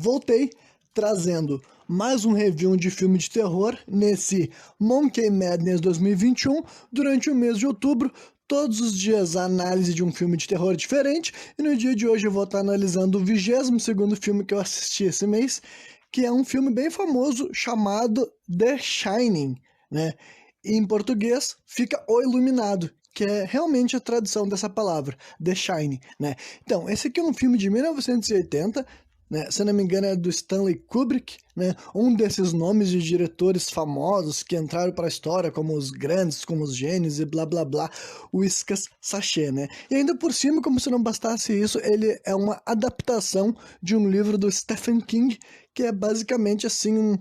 voltei trazendo mais um review de filme de terror nesse Monkey Madness 2021 durante o mês de outubro. Todos os dias a análise de um filme de terror diferente, e no dia de hoje eu vou estar analisando o 22º filme que eu assisti esse mês, que é um filme bem famoso chamado The Shining, né? E em português fica O Iluminado, que é realmente a tradução dessa palavra, The Shining, né? Então, esse aqui é um filme de 1980, né? Se eu não me engano é do Stanley Kubrick, né? Um desses nomes de diretores famosos que entraram para a história como os grandes, como os gênios e blá blá blá, Whiskas Sachê, né? E ainda por cima, como se não bastasse isso, ele é uma adaptação de um livro do Stephen King, que é basicamente assim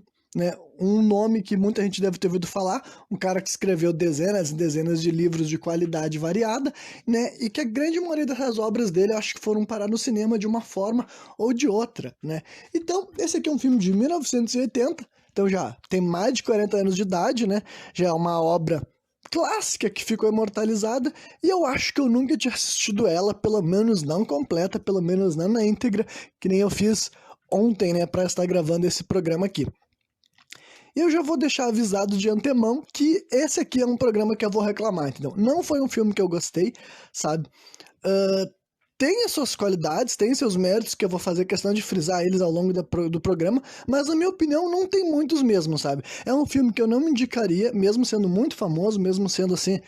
um nome que muita gente deve ter ouvido falar, um cara que escreveu dezenas e dezenas de livros de qualidade variada, né, e que a grande maioria dessas obras dele eu acho que foram parar no cinema de uma forma ou de outra, né. Então, esse aqui é um filme de 1980, então já tem mais de 40 anos de idade, né, já é uma obra clássica que ficou imortalizada, e eu acho que eu nunca tinha assistido ela, pelo menos não completa, pelo menos não na íntegra, que nem eu fiz ontem, né, para estar gravando esse programa aqui. E eu já vou deixar avisado de antemão que esse aqui é um programa que eu vou reclamar, entendeu? Não foi um filme que eu gostei, sabe? Tem as suas qualidades, tem seus méritos, que eu vou fazer questão de frisar eles ao longo do programa, mas na minha opinião não tem muitos mesmo, sabe? É um filme que eu não me indicaria, mesmo sendo muito famoso, mesmo sendo, assim,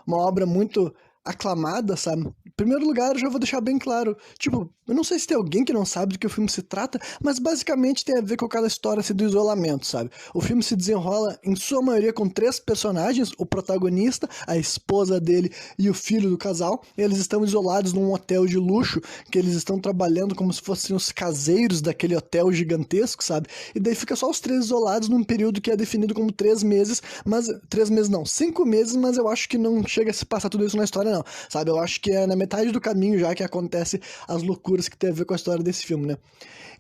uma obra muito aclamada, sabe? Em primeiro lugar, eu já vou deixar bem claro, tipo, eu não sei se tem alguém que não sabe do que o filme se trata, mas basicamente tem a ver com aquela história assim, do isolamento, sabe? O filme se desenrola, em sua maioria, com 3 personagens, o protagonista, a esposa dele e o filho do casal. Eles estão isolados num hotel de luxo, que eles estão trabalhando como se fossem os caseiros daquele hotel gigantesco, sabe? E daí fica só os 3 isolados num período que é definido como 3 meses, mas 3 meses não, 5 meses, mas eu acho que não chega a se passar tudo isso na história não, sabe? Eu acho que é na metade do caminho já que acontece as loucuras que tem a ver com a história desse filme, né?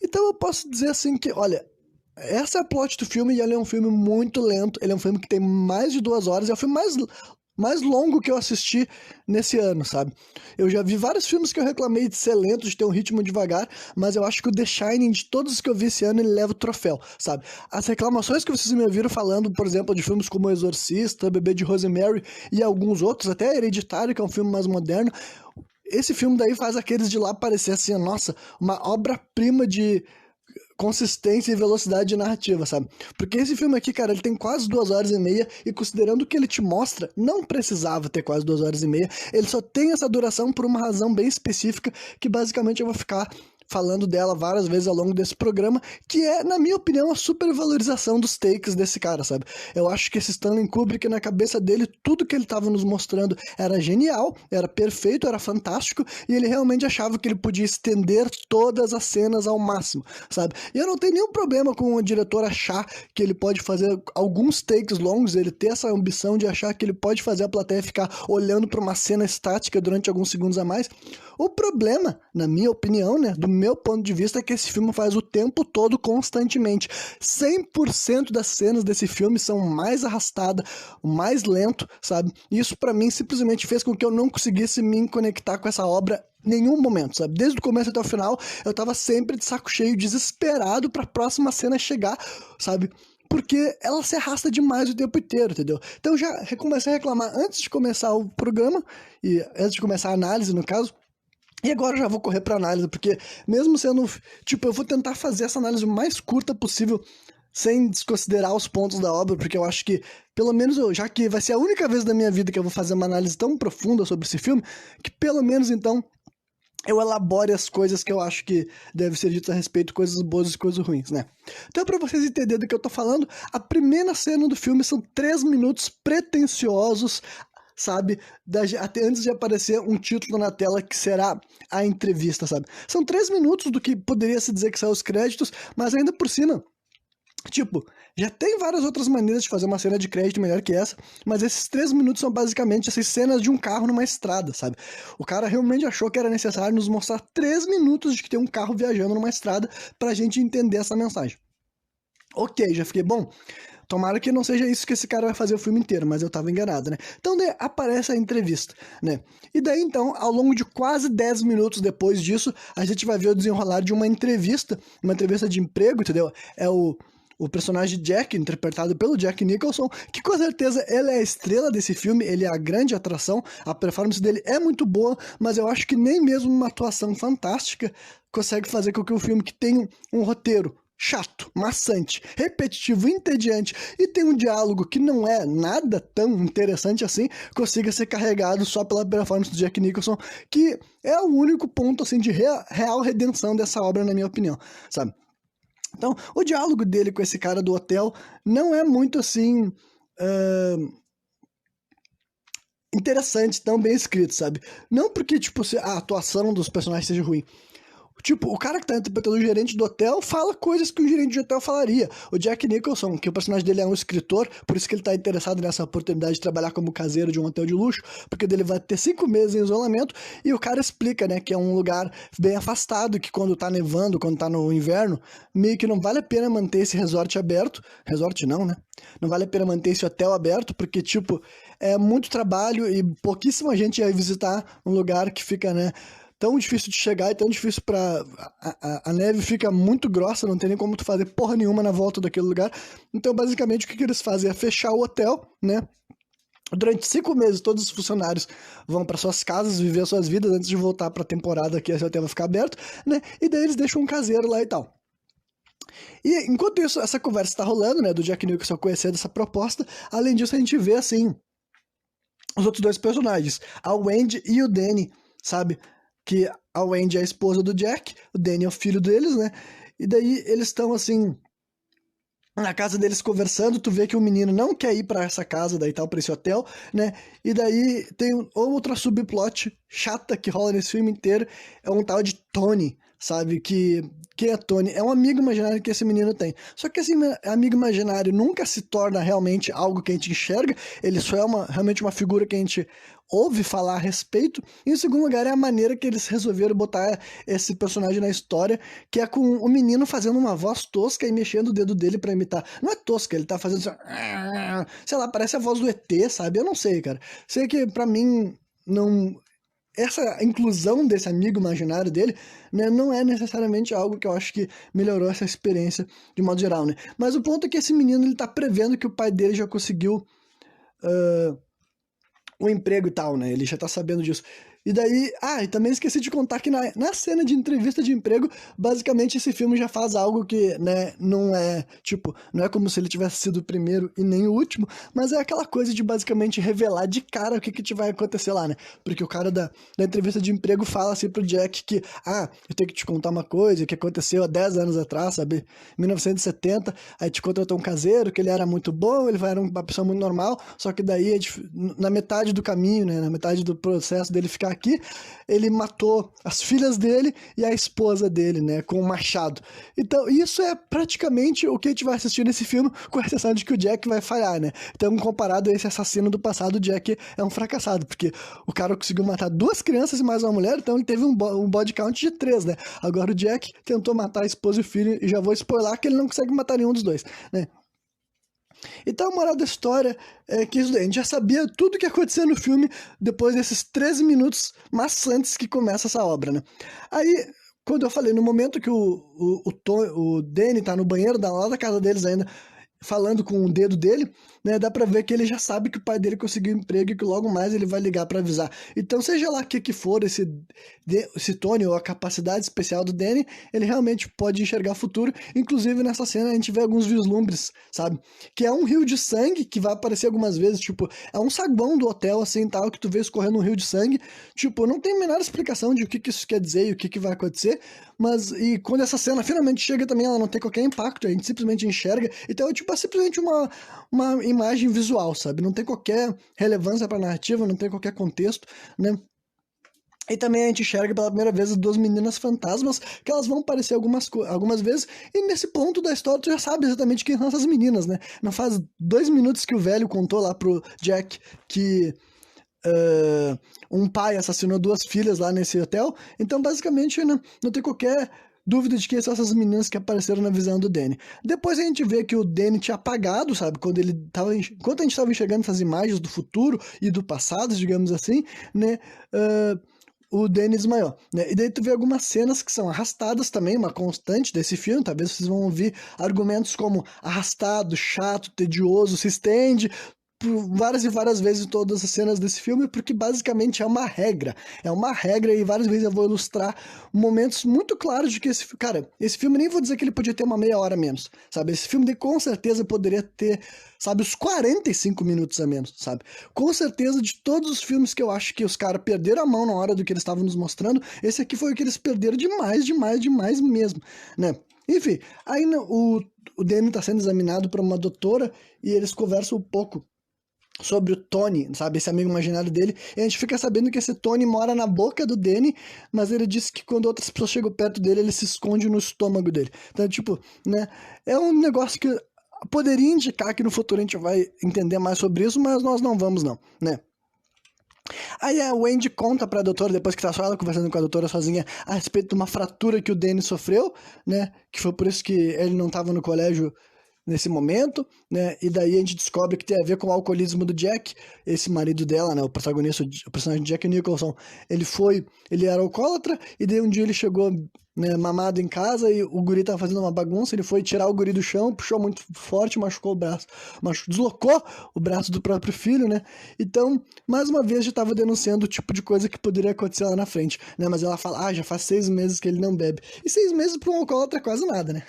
Então eu posso dizer assim que, olha, essa é a plot do filme, e ele é um filme muito lento, ele é um filme que tem mais de 2 horas, é o filme mais longo que eu assisti nesse ano, sabe? Eu já vi vários filmes que eu reclamei de ser lento, de ter um ritmo devagar, mas eu acho que o The Shining, de todos os que eu vi esse ano, ele leva o troféu, sabe? As reclamações que vocês me ouviram falando, por exemplo, de filmes como O Exorcista, Bebê de Rosemary e alguns outros, até Hereditário, que é um filme mais moderno, esse filme daí faz aqueles de lá parecer assim, nossa, uma obra-prima de consistência e velocidade de narrativa, sabe? Porque esse filme aqui, cara, ele tem quase 2 horas e meia, e considerando o que ele te mostra, não precisava ter quase 2 horas e meia, ele só tem essa duração por uma razão bem específica, que basicamente eu vou ficar falando dela várias vezes ao longo desse programa, que é, na minha opinião, a supervalorização dos takes desse cara, sabe? Eu acho que esse Stanley Kubrick, na cabeça dele, tudo que ele estava nos mostrando era genial, era perfeito, era fantástico, e ele realmente achava que ele podia estender todas as cenas ao máximo, sabe? E eu não tenho nenhum problema com o diretor achar que ele pode fazer alguns takes longos, ele ter essa ambição de achar que ele pode fazer a plateia ficar olhando para uma cena estática durante alguns segundos a mais. O problema, na minha opinião, né, do meu ponto de vista, é que esse filme faz o tempo todo, constantemente. 100% das cenas desse filme são mais arrastadas, mais lento, sabe? E isso pra mim simplesmente fez com que eu não conseguisse me conectar com essa obra em nenhum momento, sabe? Desde o começo até o final, eu tava sempre de saco cheio, desesperado pra próxima cena chegar, sabe? Porque ela se arrasta demais o tempo inteiro, entendeu? Então eu já comecei a reclamar antes de começar o programa, e antes de começar a análise, no caso. E agora eu já vou correr pra análise, porque mesmo sendo, tipo, eu vou tentar fazer essa análise o mais curta possível, sem desconsiderar os pontos da obra, porque eu acho que, pelo menos, já que vai ser a única vez da minha vida que eu vou fazer uma análise tão profunda sobre esse filme, que pelo menos, então, eu elabore as coisas que eu acho que deve ser dito a respeito, coisas boas e coisas ruins, né? Então, pra vocês entenderem do que eu tô falando, a primeira cena do filme são 3 minutos pretensiosos, sabe, até antes de aparecer um título na tela que será a entrevista, sabe? São 3 minutos do que poderia se dizer que são os créditos, mas ainda por cima, tipo, já tem várias outras maneiras de fazer uma cena de crédito melhor que essa, mas esses 3 minutos são basicamente essas cenas de um carro numa estrada, sabe? O cara realmente achou que era necessário nos mostrar 3 minutos de que tem um carro viajando numa estrada pra gente entender essa mensagem. Ok, já fiquei bom. tomara que não seja isso que esse cara vai fazer o filme inteiro, mas eu tava enganado, né? Então daí aparece a entrevista, né? E daí então, ao longo de quase 10 minutos depois disso, a gente vai ver o desenrolar de uma entrevista de emprego, entendeu? É o personagem Jack, interpretado pelo Jack Nicholson, que com certeza ele é a estrela desse filme, ele é a grande atração, a performance dele é muito boa, mas eu acho que nem mesmo uma atuação fantástica consegue fazer com que o filme que tem um roteiro chato, maçante, repetitivo, entediante e tem um diálogo que não é nada tão interessante assim, consiga ser carregado só pela performance do Jack Nicholson, que é o único ponto assim de real redenção dessa obra, na minha opinião, sabe? Então, o diálogo dele com esse cara do hotel não é muito assim interessante, tão bem escrito, sabe? Não porque, tipo, a atuação dos personagens seja ruim. Tipo, o cara que tá interpretando o gerente do hotel fala coisas que o gerente de hotel falaria. O Jack Nicholson, que o personagem dele é um escritor, por isso que ele tá interessado nessa oportunidade de trabalhar como caseiro de um hotel de luxo, porque ele vai ter 5 meses em isolamento, e o cara explica, né, que é um lugar bem afastado, que quando tá nevando, quando tá no inverno, meio que não vale a pena manter esse resort aberto. Resort não, né? Não vale a pena manter esse hotel aberto, porque, tipo, é muito trabalho e pouquíssima gente vai visitar um lugar que fica, né, tão difícil de chegar e tão difícil pra... A neve fica muito grossa, não tem nem como tu fazer porra nenhuma na volta daquele lugar. Então, basicamente, o que eles fazem é fechar o hotel, né? Durante 5 meses, todos os funcionários vão para suas casas, viver as suas vidas antes de voltar pra temporada que esse hotel vai ficar aberto, né? E daí eles deixam um caseiro lá e tal. E enquanto isso, essa conversa tá rolando, né? Do Jack Nicholson conhecendo essa proposta. Além disso, a gente vê, assim, os outros dois personagens, a Wendy e o Danny, sabe? Que a Wendy é a esposa do Jack, o Danny é o filho deles, né? E daí eles estão assim na casa deles conversando, tu vê que o menino não quer ir pra essa casa, daí tal, pra esse hotel, né? E daí tem outra subplot chata que rola nesse filme inteiro, é um tal de Tony, sabe? Que é Tony, é um amigo imaginário que esse menino tem. Só que esse amigo imaginário nunca se torna realmente algo que a gente enxerga, ele só é realmente uma figura que a gente ouve falar a respeito. E em segundo lugar, é a maneira que eles resolveram botar esse personagem na história, que é com o menino fazendo uma voz tosca e mexendo o dedo dele pra imitar. Não é tosca, ele tá fazendo assim, sei lá, parece a voz do ET, sabe? Eu não sei, cara. Sei que pra mim não... Essa inclusão desse amigo imaginário dele, né, não é necessariamente algo que eu acho que melhorou essa experiência de modo geral, né? Mas o ponto é que esse menino, ele tá prevendo que o pai dele já conseguiu o emprego e tal, né? Ele já tá sabendo disso. E daí, e também esqueci de contar que na cena de entrevista de emprego, basicamente esse filme já faz algo que, né, não é, tipo, não é como se ele tivesse sido o primeiro e nem o último, mas é aquela coisa de basicamente revelar de cara o que vai acontecer lá, né? Porque o cara da entrevista de emprego fala assim pro Jack que, eu tenho que te contar uma coisa que aconteceu há 10 anos atrás, sabe? 1970, aí te contratou um caseiro, que ele era muito bom, ele era uma pessoa muito normal, só que daí, na metade do caminho, né, na metade do processo dele ficar aqui, ele matou as filhas dele e a esposa dele, né, com um machado. Então, isso é praticamente o que a gente vai assistir nesse filme, com exceção de que o Jack vai falhar, né? Então, comparado a esse assassino do passado, o Jack é um fracassado, porque o cara conseguiu matar 2 crianças e mais uma mulher, então ele teve um body count de 3, né? Agora o Jack tentou matar a esposa e o filho, e já vou spoiler que ele não consegue matar nenhum dos dois, né? Então a moral da história é que a gente já sabia tudo o que ia acontecer no filme depois desses 13 minutos maçantes que começa essa obra, né? Aí, quando eu falei, no momento que o Danny tá no banheiro lá da casa deles ainda, falando com o dedo dele, né, dá pra ver que ele já sabe que o pai dele conseguiu emprego e que logo mais ele vai ligar pra avisar. Então, seja lá o que for esse Tony ou a capacidade especial do Danny, ele realmente pode enxergar o futuro. Inclusive, nessa cena a gente vê alguns vislumbres, sabe? Que é um rio de sangue que vai aparecer algumas vezes, tipo, é um saguão do hotel, assim, tal, que tu vê escorrendo um rio de sangue. Tipo, não tem a menor explicação de o que isso quer dizer e o que vai acontecer, mas, e quando essa cena finalmente chega também, ela não tem qualquer impacto, a gente simplesmente enxerga. Então, tipo, é simplesmente uma imagem visual, sabe? Não tem qualquer relevância pra narrativa, não tem qualquer contexto, né? E também a gente enxerga pela primeira vez as 2 meninas fantasmas, que elas vão aparecer algumas vezes, e nesse ponto da história tu já sabe exatamente quem são essas meninas, né? Não faz 2 minutos que o velho contou lá pro Jack que um pai assassinou 2 filhas lá nesse hotel, então basicamente não tem qualquer dúvida de quem são essas meninas que apareceram na visão do Danny. Depois a gente vê que o Danny tinha apagado, sabe? Enquanto a gente estava enxergando essas imagens do futuro e do passado, digamos assim, né? O Danny desmaiou, né? E daí tu vê algumas cenas que são arrastadas também, uma constante desse filme. Talvez vocês vão ouvir argumentos como arrastado, chato, tedioso, se estende por várias e várias vezes em todas as cenas desse filme, porque basicamente é uma regra. É uma regra e várias vezes eu vou ilustrar momentos muito claros de que esse filme nem vou dizer que ele podia ter uma meia hora a menos, sabe? Esse filme com certeza poderia ter, sabe, os 45 minutos a menos, sabe? Com certeza, de todos os filmes que eu acho que os caras perderam a mão na hora do que eles estavam nos mostrando, esse aqui foi o que eles perderam demais, demais, demais mesmo, né? Enfim, aí o Danny tá sendo examinado por uma doutora e eles conversam um pouco sobre o Tony, sabe, esse amigo imaginário dele, e a gente fica sabendo que esse Tony mora na boca do Danny, mas ele disse que quando outras pessoas chegam perto dele, ele se esconde no estômago dele. Então, tipo, né, é um negócio que poderia indicar que no futuro a gente vai entender mais sobre isso, mas nós não vamos não, né. Aí a Wendy conta pra doutora, depois que tá só ela conversando com a doutora sozinha, a respeito de uma fratura que o Danny sofreu, né, que foi por isso que ele não tava no colégio nesse momento, né, e daí a gente descobre que tem a ver com o alcoolismo do Jack, esse marido dela, né, o protagonista, o personagem Jack Nicholson, ele era alcoólatra, e daí um dia ele chegou, né, mamado em casa, e o guri tava fazendo uma bagunça, ele foi tirar o guri do chão, puxou muito forte, machucou o braço, deslocou o braço do próprio filho, né, então, mais uma vez, já tava denunciando o tipo de coisa que poderia acontecer lá na frente, né, mas ela fala, já faz 6 meses que ele não bebe, e 6 meses pra um alcoólatra é quase nada, né,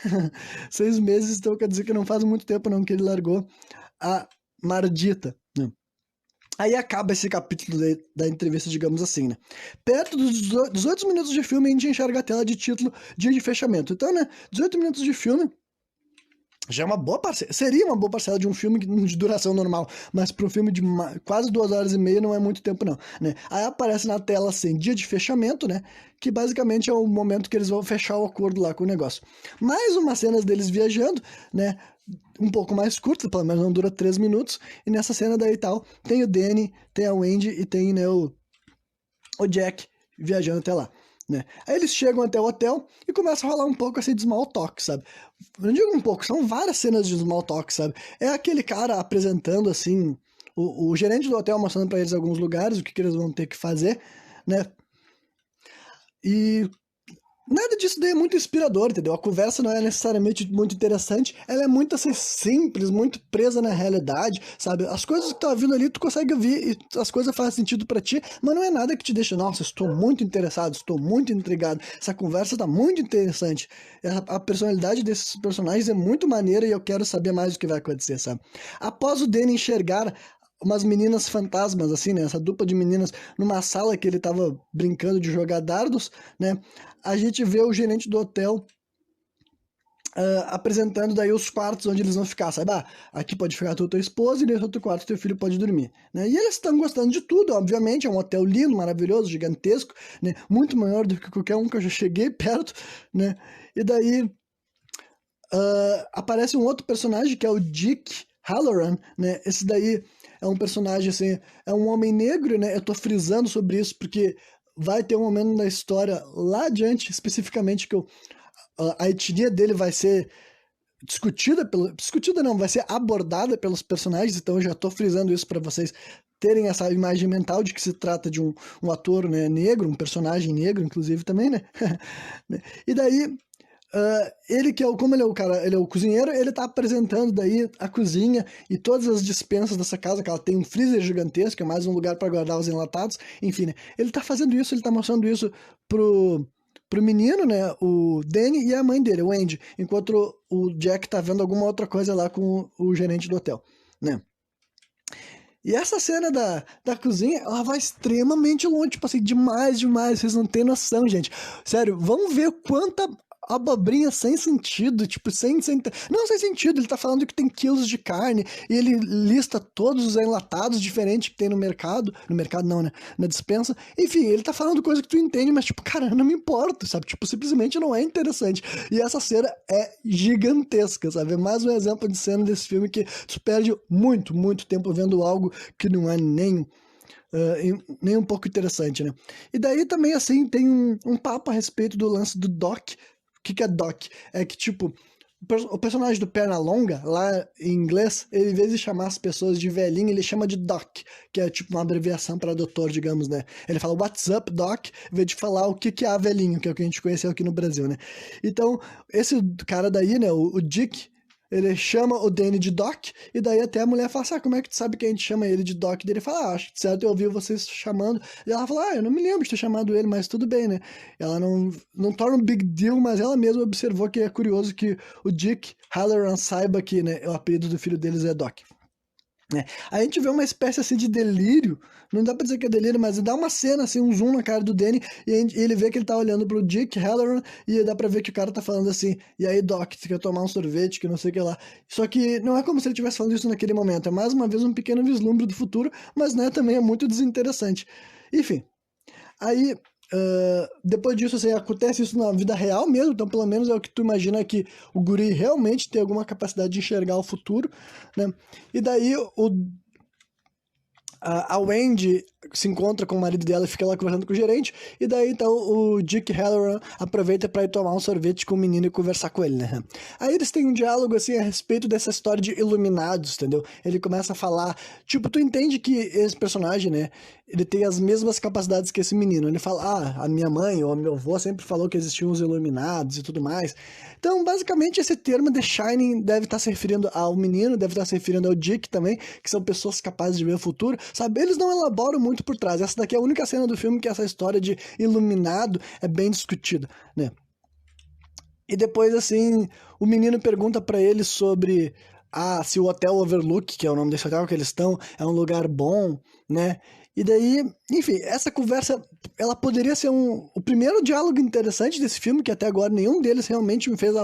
6 meses, então quer dizer que não faz muito tempo não que ele largou a mardita, né. Aí acaba esse capítulo da entrevista, digamos assim, né? Perto dos 18 minutos de filme, a gente enxerga a tela de título, dia de fechamento. Então, né, 18 minutos de filme já é uma boa parcela, seria uma boa parcela de um filme de duração normal, mas para um filme de quase 2 horas e meia não é muito tempo não, né? Aí aparece na tela assim, dia de fechamento, né? Que basicamente é o momento que eles vão fechar o acordo lá com o negócio. Mais umas cenas deles viajando, né? Um pouco mais curta, pelo menos não dura 3 minutos, e nessa cena daí tal, tem o Danny, tem a Wendy e tem, né, o Jack viajando até lá, né? Aí eles chegam até o hotel e começa a rolar um pouco assim de small talk, sabe? Não digo um pouco, são várias cenas de small talk, sabe? É aquele cara apresentando assim, o gerente do hotel mostrando pra eles alguns lugares, o que eles vão ter que fazer, né? E nada disso daí é muito inspirador, entendeu? A conversa não é necessariamente muito interessante, ela é muito assim, simples, muito presa na realidade, sabe? As coisas que tá vindo ali, tu consegue ouvir e as coisas fazem sentido pra ti, mas não é nada que te deixa, nossa, estou muito interessado, estou muito intrigado, essa conversa tá muito interessante, a personalidade desses personagens é muito maneira e eu quero saber mais o que vai acontecer, sabe? Após o Danny enxergar umas meninas fantasmas, assim, né? Essa dupla de meninas numa sala que ele tava brincando de jogar dardos, né? A gente vê o gerente do hotel apresentando daí os quartos onde eles vão ficar, sabe? Aqui pode ficar tua esposa e nesse outro quarto teu filho pode dormir, né? E eles estão gostando de tudo, obviamente, é um hotel lindo, maravilhoso, gigantesco, né? Muito maior do que qualquer um que eu já cheguei perto, né? E daí aparece um outro personagem que é o Dick Halloran, né? Esse daí é um personagem, assim, é um homem negro, né? Eu tô frisando sobre isso porque vai ter um momento na história lá adiante, especificamente, que a etnia dele vai ser discutida não, vai ser abordada pelos personagens, então eu já tô frisando isso para vocês terem essa imagem mental de que se trata de um ator, né, negro, um personagem negro, inclusive, também, né? E daí, ele que é como ele é o cara, ele é o cozinheiro, ele tá apresentando daí a cozinha e todas as despensas dessa casa, que ela tem um freezer gigantesco, é mais um lugar para guardar os enlatados, enfim, né? Ele tá fazendo isso, ele tá mostrando isso pro menino, né, o Danny e a mãe dele, o Andy, enquanto o Jack tá vendo alguma outra coisa lá com o gerente do hotel, né? E essa cena da cozinha, ela vai extremamente longe, tipo assim, demais, demais, vocês não têm noção, gente. Sério, vamos ver quanta abobrinha sem sentido, tipo, não sem sentido, ele tá falando que tem quilos de carne, e ele lista todos os enlatados diferentes que tem no mercado não, né, na despensa, enfim, ele tá falando coisa que tu entende, mas tipo, cara, não me importa, sabe, tipo, simplesmente não é interessante, e essa cena é gigantesca, sabe, é mais um exemplo de cena desse filme que tu perde muito, muito tempo vendo algo que não é nem um pouco interessante, né? E daí também, assim, tem um papo a respeito do lance do Doc, que é Doc? É que, tipo, o personagem do Pernalonga, lá em inglês, ele, em vez de chamar as pessoas de velhinho, ele chama de Doc, que é tipo uma abreviação para doutor, digamos, né? Ele fala What's up, Doc, em vez de falar o que é velhinho, que é o que a gente conheceu aqui no Brasil, né? Então, esse cara daí, né, o Dick, ele chama o Danny de Doc, e daí até a mulher fala assim, como é que tu sabe que a gente chama ele de Doc? Daí ele fala, acho certo, eu ouvi vocês chamando. E ela fala, eu não me lembro de ter chamado ele, mas tudo bem, né? Ela não torna um big deal, mas ela mesma observou que é curioso que o Dick Halloran saiba que, né, o apelido do filho deles é Doc. Né? A gente vê uma espécie assim de delírio, não dá pra dizer que é delírio, mas dá uma cena assim, um zoom na cara do Danny, e ele vê que ele tá olhando pro Dick Halloran, e dá pra ver que o cara tá falando assim, e aí Doc, você quer tomar um sorvete, que não sei o que lá. Só que não é como se ele estivesse falando isso naquele momento, é mais uma vez um pequeno vislumbre do futuro, mas né, também é muito desinteressante. Enfim, aí depois disso, assim, acontece isso na vida real mesmo, então pelo menos é o que tu imagina que o guri realmente tem alguma capacidade de enxergar o futuro, né? E daí a Wendy se encontra com o marido dela e fica lá conversando com o gerente, e daí então o Dick Halloran aproveita para ir tomar um sorvete com o menino e conversar com ele, né? Aí eles têm um diálogo assim a respeito dessa história de iluminados, entendeu? Ele começa a falar, tipo, tu entende que esse personagem, né, ele tem as mesmas capacidades que esse menino. Ele fala, a minha mãe ou meu avô sempre falou que existiam os iluminados e tudo mais. Então, basicamente, esse termo The Shining deve estar se referindo ao menino, deve estar se referindo ao Dick também, que são pessoas capazes de ver o futuro, sabe? Eles não elaboram muito por trás. Essa daqui é a única cena do filme que essa história de iluminado é bem discutida, né? E depois, assim, o menino pergunta pra ele sobre se o Hotel Overlook, que é o nome desse hotel que eles estão, é um lugar bom, né? E daí, enfim, essa conversa, ela poderia ser o primeiro diálogo interessante desse filme, que até agora nenhum deles realmente me fez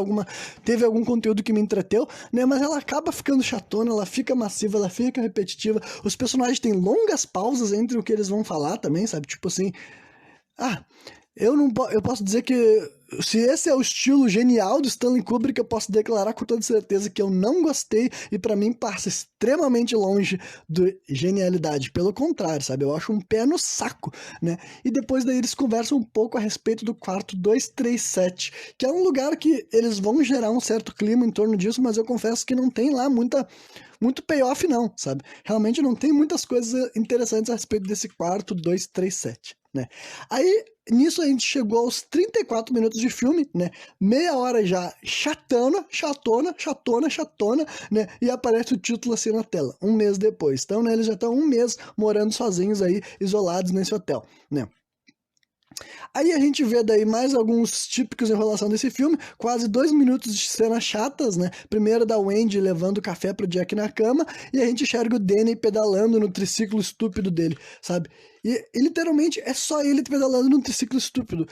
teve algum conteúdo que me entreteu, né? Mas ela acaba ficando chatona, ela fica massiva, ela fica repetitiva. Os personagens têm longas pausas entre o que eles vão falar também, sabe? Tipo assim, ah, eu posso dizer que se esse é o estilo genial do Stanley Kubrick, eu posso declarar com toda certeza que eu não gostei e pra mim passa extremamente longe de genialidade. Pelo contrário, sabe? Eu acho um pé no saco, né? E depois daí eles conversam um pouco a respeito do quarto 237, que é um lugar que eles vão gerar um certo clima em torno disso, mas eu confesso que não tem lá muito payoff não, sabe? Realmente não tem muitas coisas interessantes a respeito desse quarto 237, né? Aí, nisso a gente chegou aos 34 minutos de filme, né? Meia hora já chatona, né? E aparece o título assim na tela, um mês depois. Então, né, eles já estão um mês morando sozinhos aí, isolados nesse hotel, né? Aí a gente vê daí mais alguns típicos enrolação desse filme, quase 2 minutos de cenas chatas, né? Primeiro da Wendy levando café pro Jack na cama, e a gente enxerga o Danny pedalando no triciclo estúpido dele, sabe? E literalmente é só ele pedalando num triciclo estúpido.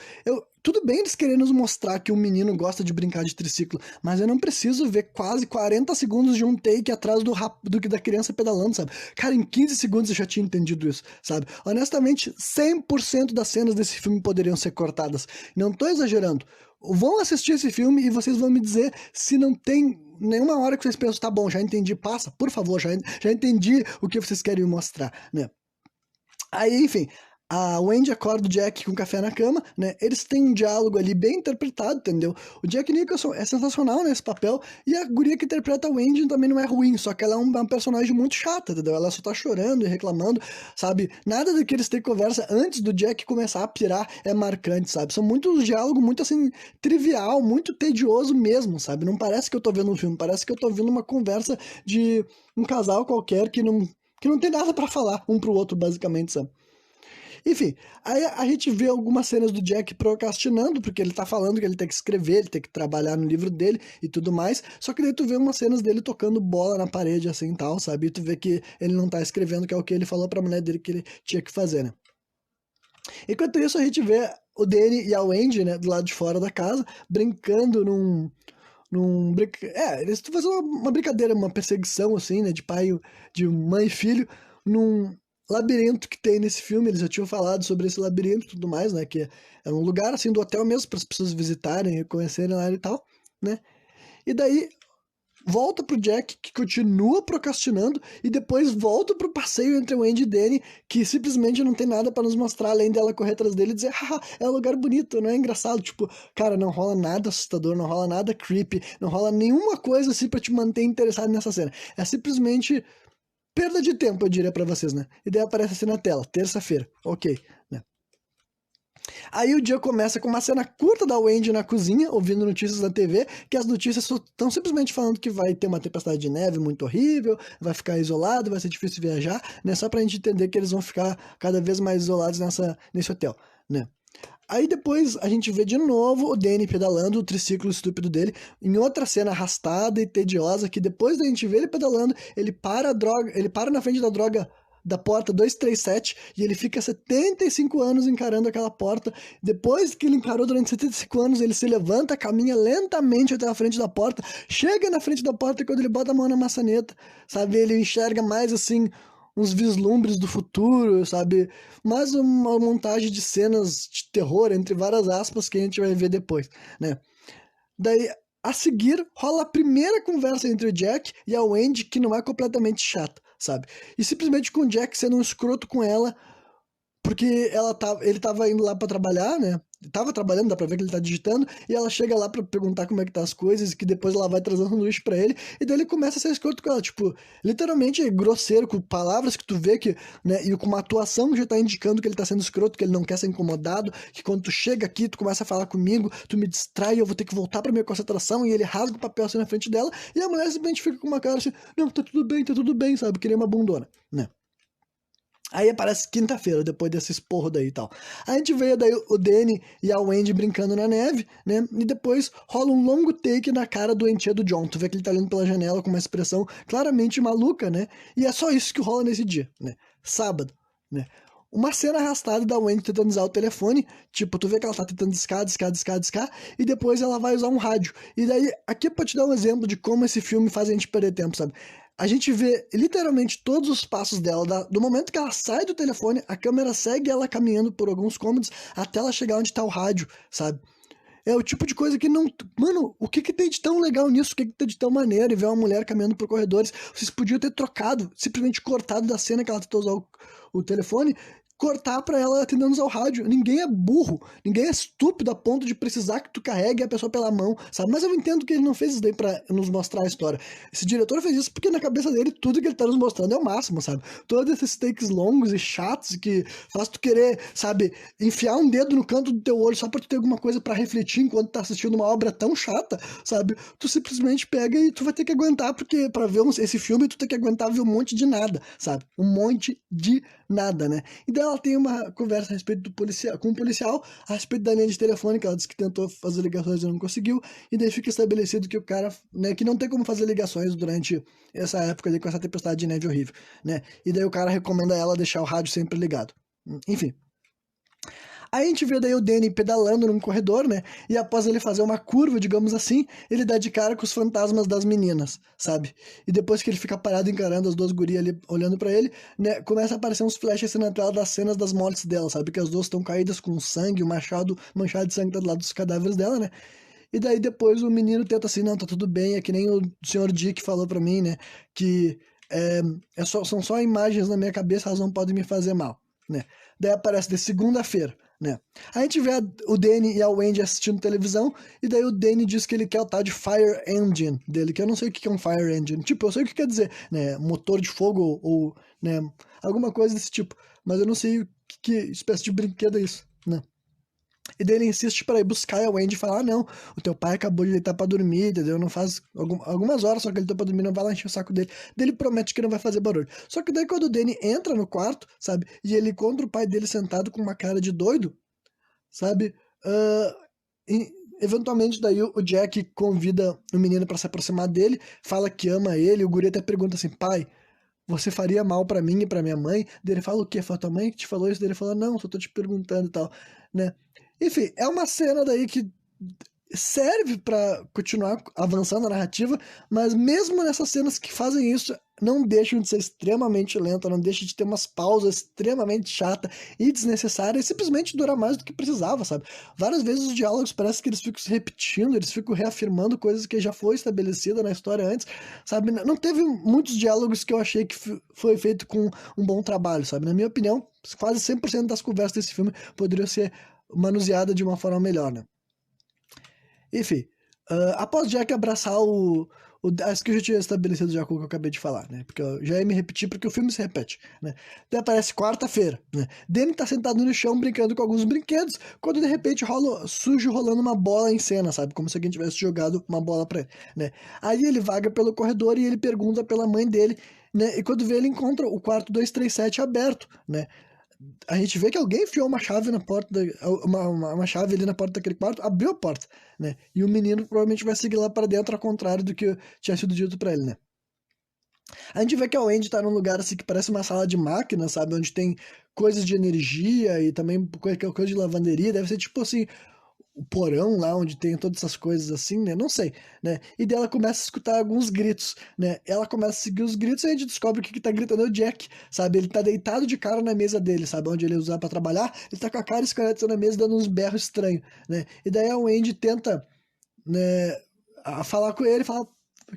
Tudo bem eles querem nos mostrar que um menino gosta de brincar de triciclo, mas eu não preciso ver quase 40 segundos de um take atrás do que da criança pedalando, sabe? Cara, em 15 segundos eu já tinha entendido isso, sabe? Honestamente, 100% das cenas desse filme poderiam ser cortadas. Não tô exagerando. Vão assistir esse filme e vocês vão me dizer se não tem nenhuma hora que vocês pensam, tá bom, já entendi, passa, por favor, já entendi o que vocês querem mostrar, né? Aí, enfim, a Wendy acorda o Jack com café na cama, né? Eles têm um diálogo ali bem interpretado, entendeu? O Jack Nicholson é sensacional nesse papel, e a guria que interpreta a Wendy também não é ruim, só que ela é uma personagem muito chata, entendeu? Ela só tá chorando e reclamando, sabe? Nada do que eles têm conversa antes do Jack começar a pirar é marcante, sabe? São muitos diálogos muito, assim, trivial, muito tedioso mesmo, sabe? Não parece que eu tô vendo um filme, parece que eu tô vendo uma conversa de um casal qualquer que não tem nada pra falar um pro outro, basicamente, sabe? Enfim, aí a gente vê algumas cenas do Jack procrastinando, porque ele tá falando que ele tem que escrever, ele tem que trabalhar no livro dele e tudo mais, só que daí tu vê umas cenas dele tocando bola na parede, assim, tal, sabe? E tu vê que ele não tá escrevendo, que é o que ele falou pra mulher dele que ele tinha que fazer, né? Enquanto isso, a gente vê o Danny e a Wendy, né, do lado de fora da casa, brincando eles estão fazendo uma brincadeira, uma perseguição, assim, né, de mãe e filho, num labirinto que tem nesse filme. Eles já tinham falado sobre esse labirinto e tudo mais, né, que é um lugar, assim, do hotel mesmo, para as pessoas visitarem e conhecerem lá e tal, né, e daí volta pro Jack, que continua procrastinando, e depois volta pro passeio entre o Andy e Danny, que simplesmente não tem nada pra nos mostrar, além dela correr atrás dele e dizer, haha, é um lugar bonito, não é engraçado? Tipo, cara, não rola nada assustador, não rola nada creepy, não rola nenhuma coisa assim pra te manter interessado nessa cena. É simplesmente perda de tempo, eu diria pra vocês, né? E daí aparece assim na tela, terça-feira, ok, né? Aí o dia começa com uma cena curta da Wendy na cozinha, ouvindo notícias da TV, que as notícias estão simplesmente falando que vai ter uma tempestade de neve muito horrível, vai ficar isolado, vai ser difícil viajar, né? Só pra gente entender que eles vão ficar cada vez mais isolados nesse hotel, né? Aí depois a gente vê de novo o Danny pedalando o triciclo estúpido dele, em outra cena arrastada e tediosa, que depois da gente ver ele pedalando, ele para na frente da porta 237 e ele fica 75 anos encarando aquela porta. Depois que ele encarou durante 75 anos, ele se levanta, caminha lentamente até a frente da porta, chega na frente da porta e quando ele bota a mão na maçaneta, sabe, ele enxerga mais assim uns vislumbres do futuro, sabe? Mais uma montagem de cenas de terror, entre várias aspas, que a gente vai ver depois, né? Daí, a seguir, rola a primeira conversa entre o Jack e a Wendy, que não é completamente chata, sabe? E simplesmente com o Jack sendo um escroto com ela, porque ele tava indo lá pra trabalhar, né? Tava trabalhando, dá pra ver que ele tá digitando, e ela chega lá pra perguntar como é que tá as coisas, e que depois ela vai trazer um sanduíche pra ele, e daí ele começa a ser escroto com ela, tipo, literalmente grosseiro, com palavras que tu vê que, né, e com uma atuação que já tá indicando que ele tá sendo escroto, que ele não quer ser incomodado, que quando tu chega aqui, tu começa a falar comigo, tu me distrai, eu vou ter que voltar pra minha concentração, e ele rasga o papel assim na frente dela, e a mulher simplesmente fica com uma cara assim, não, tá tudo bem, sabe, que nem uma bundona, né? Aí aparece quinta-feira, depois desse esporro daí e tal. A gente vê daí o Danny e a Wendy brincando na neve, né? E depois rola um longo take na cara doentia do John. Tu vê que ele tá olhando pela janela com uma expressão claramente maluca, né? E é só isso que rola nesse dia, né? Sábado, né? Uma cena arrastada da Wendy tentando usar o telefone, tipo, tu vê que ela tá tentando discar, e depois ela vai usar um rádio. E daí, aqui é pra te dar um exemplo de como esse filme faz a gente perder tempo, sabe? A gente vê literalmente todos os passos dela, do momento que ela sai do telefone, a câmera segue ela caminhando por alguns cômodos até ela chegar onde tá o rádio, sabe? É o tipo de coisa que não. Mano, o que tem de tão legal nisso? O que tem de tão maneiro? E ver uma mulher caminhando por corredores? Vocês podiam ter trocado, simplesmente cortado da cena que ela tentou usar o telefone, cortar pra ela tentando usar o rádio. Ninguém é burro, ninguém é estúpido a ponto de precisar que tu carregue a pessoa pela mão, sabe? Mas eu entendo que ele não fez isso daí pra nos mostrar a história. Esse diretor fez isso porque na cabeça dele tudo que ele tá nos mostrando é o máximo, sabe? Todos esses takes longos e chatos que faz tu querer, sabe, enfiar um dedo no canto do teu olho só pra tu ter alguma coisa pra refletir enquanto tá assistindo uma obra tão chata, sabe? Tu simplesmente pega e tu vai ter que aguentar, porque pra ver esse filme tu tem que aguentar ver um monte de nada, sabe? Um monte de nada, né? E daí ela tem uma conversa a respeito do policial, com o policial a respeito da linha de telefone, que ela disse que tentou fazer ligações e não conseguiu, e daí fica estabelecido que o cara, né, que não tem como fazer ligações durante essa época ali com essa tempestade de neve horrível, né? E daí o cara recomenda ela deixar o rádio sempre ligado. Enfim. Aí a gente vê daí o Danny pedalando num corredor, né? E após ele fazer uma curva, digamos assim, ele dá de cara com os fantasmas das meninas, sabe? E depois que ele fica parado encarando as duas gurias ali, olhando pra ele, né? Começa a aparecer uns flashes assim na tela das cenas das mortes dela, sabe? Que as duas estão caídas com sangue, o machado manchado de sangue tá do lado dos cadáveres dela, né? E daí depois o menino tenta assim, não, tá tudo bem, é que nem o senhor Dick falou pra mim, né? Que são só imagens na minha cabeça, elas não podem me fazer mal, né? Daí aparece de segunda-feira, né? A gente vê o Danny e a Wendy assistindo televisão, e daí o Danny diz que ele quer o tal de Fire Engine dele, que eu não sei o que é um Fire Engine. Tipo, eu sei o que quer dizer, né? Motor de fogo ou né? Alguma coisa desse tipo. Mas eu não sei que espécie de brinquedo é isso, né? E daí ele insiste para ir buscar a Wendy e falar: ah, não, o teu pai acabou de deitar pra dormir, entendeu? Não faz algumas horas só que ele deitou pra dormir, não vai lá encher o saco dele. Daí ele promete que não vai fazer barulho. Só que daí quando o Danny entra no quarto, sabe? E ele encontra o pai dele sentado com uma cara de doido, sabe? Ah, eventualmente daí o Jack convida o menino para se aproximar dele, fala que ama ele, o guri até pergunta assim: pai, você faria mal pra mim e pra minha mãe? Daí ele fala o quê? Fala, tua mãe que te falou isso? Daí ele fala, não, só tô te perguntando e tal, né? Enfim, é uma cena daí que serve pra continuar avançando a narrativa, mas mesmo nessas cenas que fazem isso, não deixam de ser extremamente lenta, não deixam de ter umas pausas extremamente chatas e desnecessárias, e simplesmente dura mais do que precisava, sabe? Várias vezes os diálogos parece que eles ficam se repetindo, eles ficam reafirmando coisas que já foi estabelecida na história antes, sabe? Não teve muitos diálogos que eu achei que foi feito com um bom trabalho, sabe? Na minha opinião, quase 100% das conversas desse filme poderiam ser manuseadas de uma forma melhor, né? Enfim, após Jack abraçar Acho que eu já tinha estabelecido já com o que eu acabei de falar, né? Porque eu já ia me repetir, porque o filme se repete, né? Daí aparece quarta-feira, né? Danny tá sentado no chão brincando com alguns brinquedos, quando de repente rola sujo rolando uma bola em cena, sabe? Como se alguém tivesse jogado uma bola pra ele, né? Aí ele vaga pelo corredor e ele pergunta pela mãe dele, né? E quando vê, ele encontra o quarto 237 aberto, né? A gente vê que alguém enfiou uma chave na porta, uma chave ali na porta daquele quarto, abriu a porta, né? E o menino provavelmente vai seguir lá para dentro, ao contrário do que tinha sido dito para ele, né? A gente vê que a Wendy tá num lugar assim que parece uma sala de máquina, sabe? Onde tem coisas de energia e também coisa de lavanderia. Deve ser tipo assim, o porão lá onde tem todas essas coisas assim, né? Não sei, né? E daí ela começa a escutar alguns gritos, né? Ela começa a seguir os gritos e a gente descobre que tá gritando é o Jack, sabe? Ele tá deitado de cara na mesa dele, sabe? Onde ele usa pra trabalhar, ele tá com a cara escanetando na mesa dando uns berros estranhos, né? E daí a Wendy tenta, né, falar com ele, fala,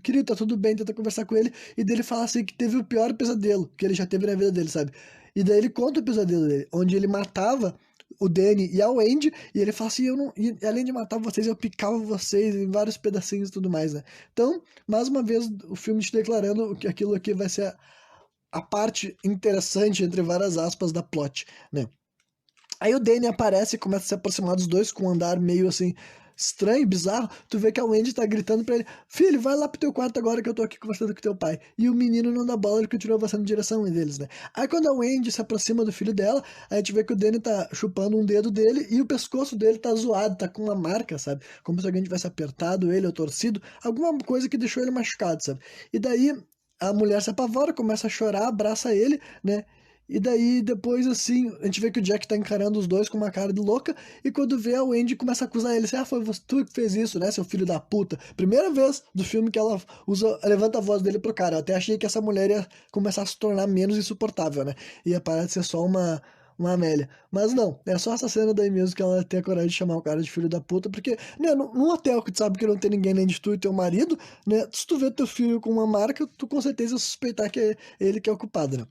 querido, tá tudo bem, tenta conversar com ele, e daí ele fala assim que teve o pior pesadelo que ele já teve na vida dele, sabe? E daí ele conta o pesadelo dele, onde ele matava o Danny e a Wendy, e ele fala assim, eu não, e além de matar vocês, eu picava vocês em vários pedacinhos e tudo mais, né? Então, mais uma vez, o filme te declarando que aquilo aqui vai ser a parte interessante, entre várias aspas, da plot, né? Aí o Danny aparece e começa a se aproximar dos dois com um andar meio assim estranho, bizarro. Tu vê que a Wendy tá gritando pra ele: Filho, vai lá pro teu quarto agora que eu tô aqui conversando com teu pai. E o menino não dá bola, ele continua avançando em direção deles, né? Aí quando a Wendy se aproxima do filho dela, a gente vê que o Danny tá chupando um dedo dele e o pescoço dele tá zoado, tá com uma marca, sabe? Como se alguém tivesse apertado ele ou torcido, alguma coisa que deixou ele machucado, sabe? E daí a mulher se apavora, começa a chorar, abraça ele, né? E daí, depois, assim, a gente vê que o Jack tá encarando os dois com uma cara de louca, e quando vê a Wendy começa a acusar ele, assim, ah, foi tu que fez isso, né, seu filho da puta. Primeira vez do filme que ela levanta a voz dele pro cara. Eu até achei que essa mulher ia começar a se tornar menos insuportável, né? Ia parar de ser só uma Amélia. Mas não, é só essa cena daí mesmo que ela tem a coragem de chamar o cara de filho da puta, porque, né, num hotel que tu sabe que não tem ninguém nem de tu e teu marido, né, se tu vê teu filho com uma marca, tu com certeza ia suspeitar que é ele que é o culpado, né?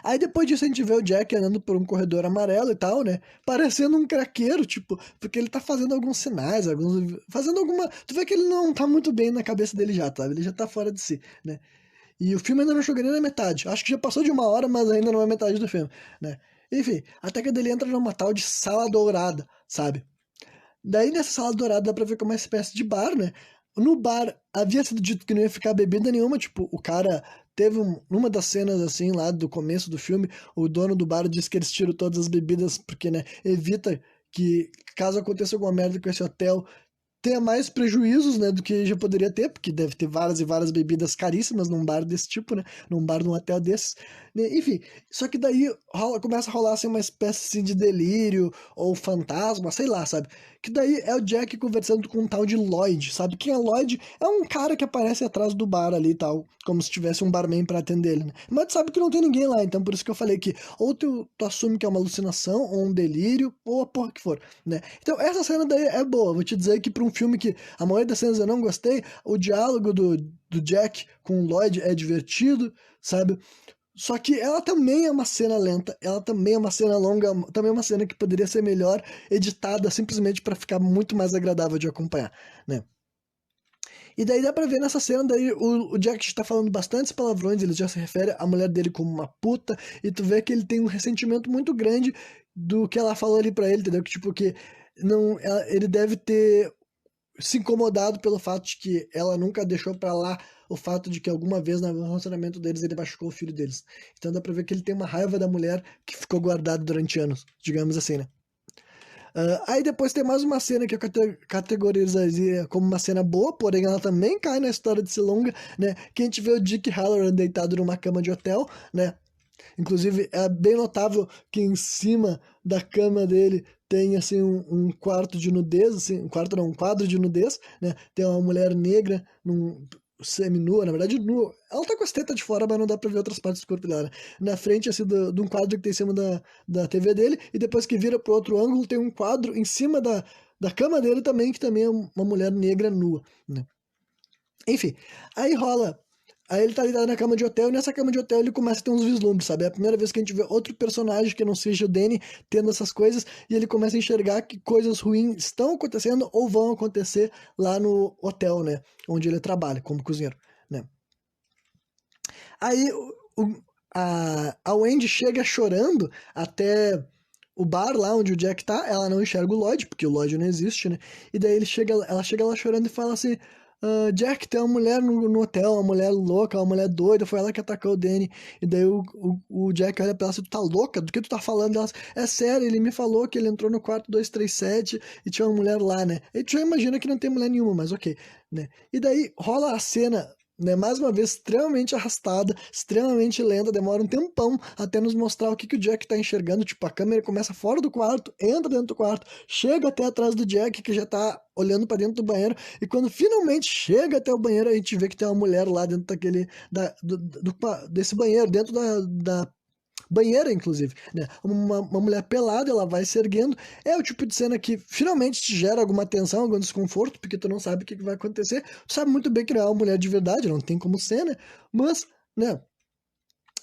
Aí depois disso a gente vê o Jack andando por um corredor amarelo e tal, né? Parecendo um craqueiro, tipo, porque ele tá fazendo alguns sinais, fazendo alguma. Tu vê que ele não tá muito bem na cabeça dele já, tá? Ele já tá fora de si, né? E o filme ainda não chegou nem na metade. Acho que já passou de uma hora, mas ainda não é metade do filme, né? Enfim, até que ele entra numa tal de sala dourada, sabe? Daí nessa sala dourada dá pra ver como é uma espécie de bar, né? No bar havia sido dito que não ia ficar bebida nenhuma, tipo, o cara teve numa das cenas assim lá do começo do filme, o dono do bar disse que eles tiram todas as bebidas porque, né, evita que caso aconteça alguma merda com esse hotel, tenha mais prejuízos, né, do que já poderia ter, porque deve ter várias e várias bebidas caríssimas num bar desse tipo, né, num bar, num hotel desses, né, enfim, só que daí começa a rolar, assim, uma espécie, assim, de delírio, ou fantasma, sei lá, sabe, que daí é o Jack conversando com um tal de Lloyd, sabe, quem é Lloyd? É um cara que aparece atrás do bar ali e tal, como se tivesse um barman pra atender ele, né, mas tu sabe que não tem ninguém lá, então por isso que eu falei que ou tu assume que é uma alucinação, ou um delírio, ou a porra que for, né, então essa cena daí é boa, vou te dizer que pra um filme que a maioria das cenas eu não gostei, o diálogo do Jack com o Lloyd é divertido, sabe? Só que ela também é uma cena lenta, ela também é uma cena longa, também é uma cena que poderia ser melhor editada simplesmente para ficar muito mais agradável de acompanhar, né? E daí dá pra ver nessa cena, daí o Jack está falando bastantes palavrões, ele já se refere à mulher dele como uma puta, e tu vê que ele tem um ressentimento muito grande do que ela falou ali pra ele, entendeu? Que tipo, que não, ele deve ter se incomodado pelo fato de que ela nunca deixou pra lá o fato de que alguma vez no relacionamento deles ele machucou o filho deles. Então dá pra ver que ele tem uma raiva da mulher que ficou guardada durante anos, digamos assim, né? Aí depois tem mais uma cena que eu categorizaria como uma cena boa, porém ela também cai na história de longa, né? Que a gente vê o Dick Halloran deitado numa cama de hotel, né? Inclusive, é bem notável que em cima da cama dele tem assim um quarto de nudez, assim, um quarto não, um quadro de nudez, né? Tem uma mulher negra semi-nua, na verdade nua. Ela tá com as tetas de fora, mas não dá pra ver outras partes do corpo dela, né? Na frente, assim, de um quadro que tem em cima da TV dele, e depois que vira pro outro ângulo, tem um quadro em cima da cama dele também, que também é uma mulher negra nua, né? Enfim, aí rola. Aí ele tá deitado na cama de hotel, e nessa cama de hotel ele começa a ter uns vislumbres, sabe? É a primeira vez que a gente vê outro personagem que não seja o Danny tendo essas coisas, e ele começa a enxergar que coisas ruins estão acontecendo ou vão acontecer lá no hotel, né? Onde ele trabalha como cozinheiro, né? Aí a Wendy chega chorando até o bar lá onde o Jack tá, ela não enxerga o Lloyd, porque o Lloyd não existe, né? E daí ela chega lá chorando e fala assim: Jack, tem uma mulher no hotel, uma mulher louca, uma mulher doida, foi ela que atacou o Danny. E daí o Jack olha pra ela assim: tu tá louca? Do que tu tá falando? Ela, é sério, ele me falou que ele entrou no quarto 237 e tinha uma mulher lá, né? E tu já imagina que não tem mulher nenhuma, mas ok, né? E daí rola a cena, né, mais uma vez extremamente arrastada, extremamente lenta, demora um tempão até nos mostrar o que o Jack tá enxergando, tipo, a câmera começa fora do quarto, entra dentro do quarto, chega até atrás do Jack, que já tá olhando pra dentro do banheiro, e quando finalmente chega até o banheiro, a gente vê que tem uma mulher lá dentro desse banheiro, dentro da banheira, inclusive, né? Uma mulher pelada, ela vai se erguendo. É o tipo de cena que finalmente te gera alguma tensão, algum desconforto, porque tu não sabe o que vai acontecer. Tu sabe muito bem que não é uma mulher de verdade, não tem como ser, né? Mas, né?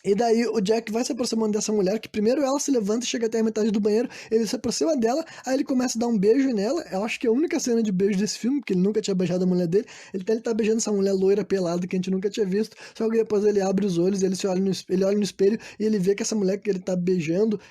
E daí o Jack vai se aproximando dessa mulher, que primeiro ela se levanta e chega até a metade do banheiro, ele se aproxima dela, aí ele começa a dar um beijo nela, eu acho que é a única cena de beijo desse filme, porque ele nunca tinha beijado a mulher dele, ele tá beijando essa mulher loira pelada que a gente nunca tinha visto, só que depois ele abre os olhos, ele olha no espelho e ele vê que essa mulher que ele tá beijando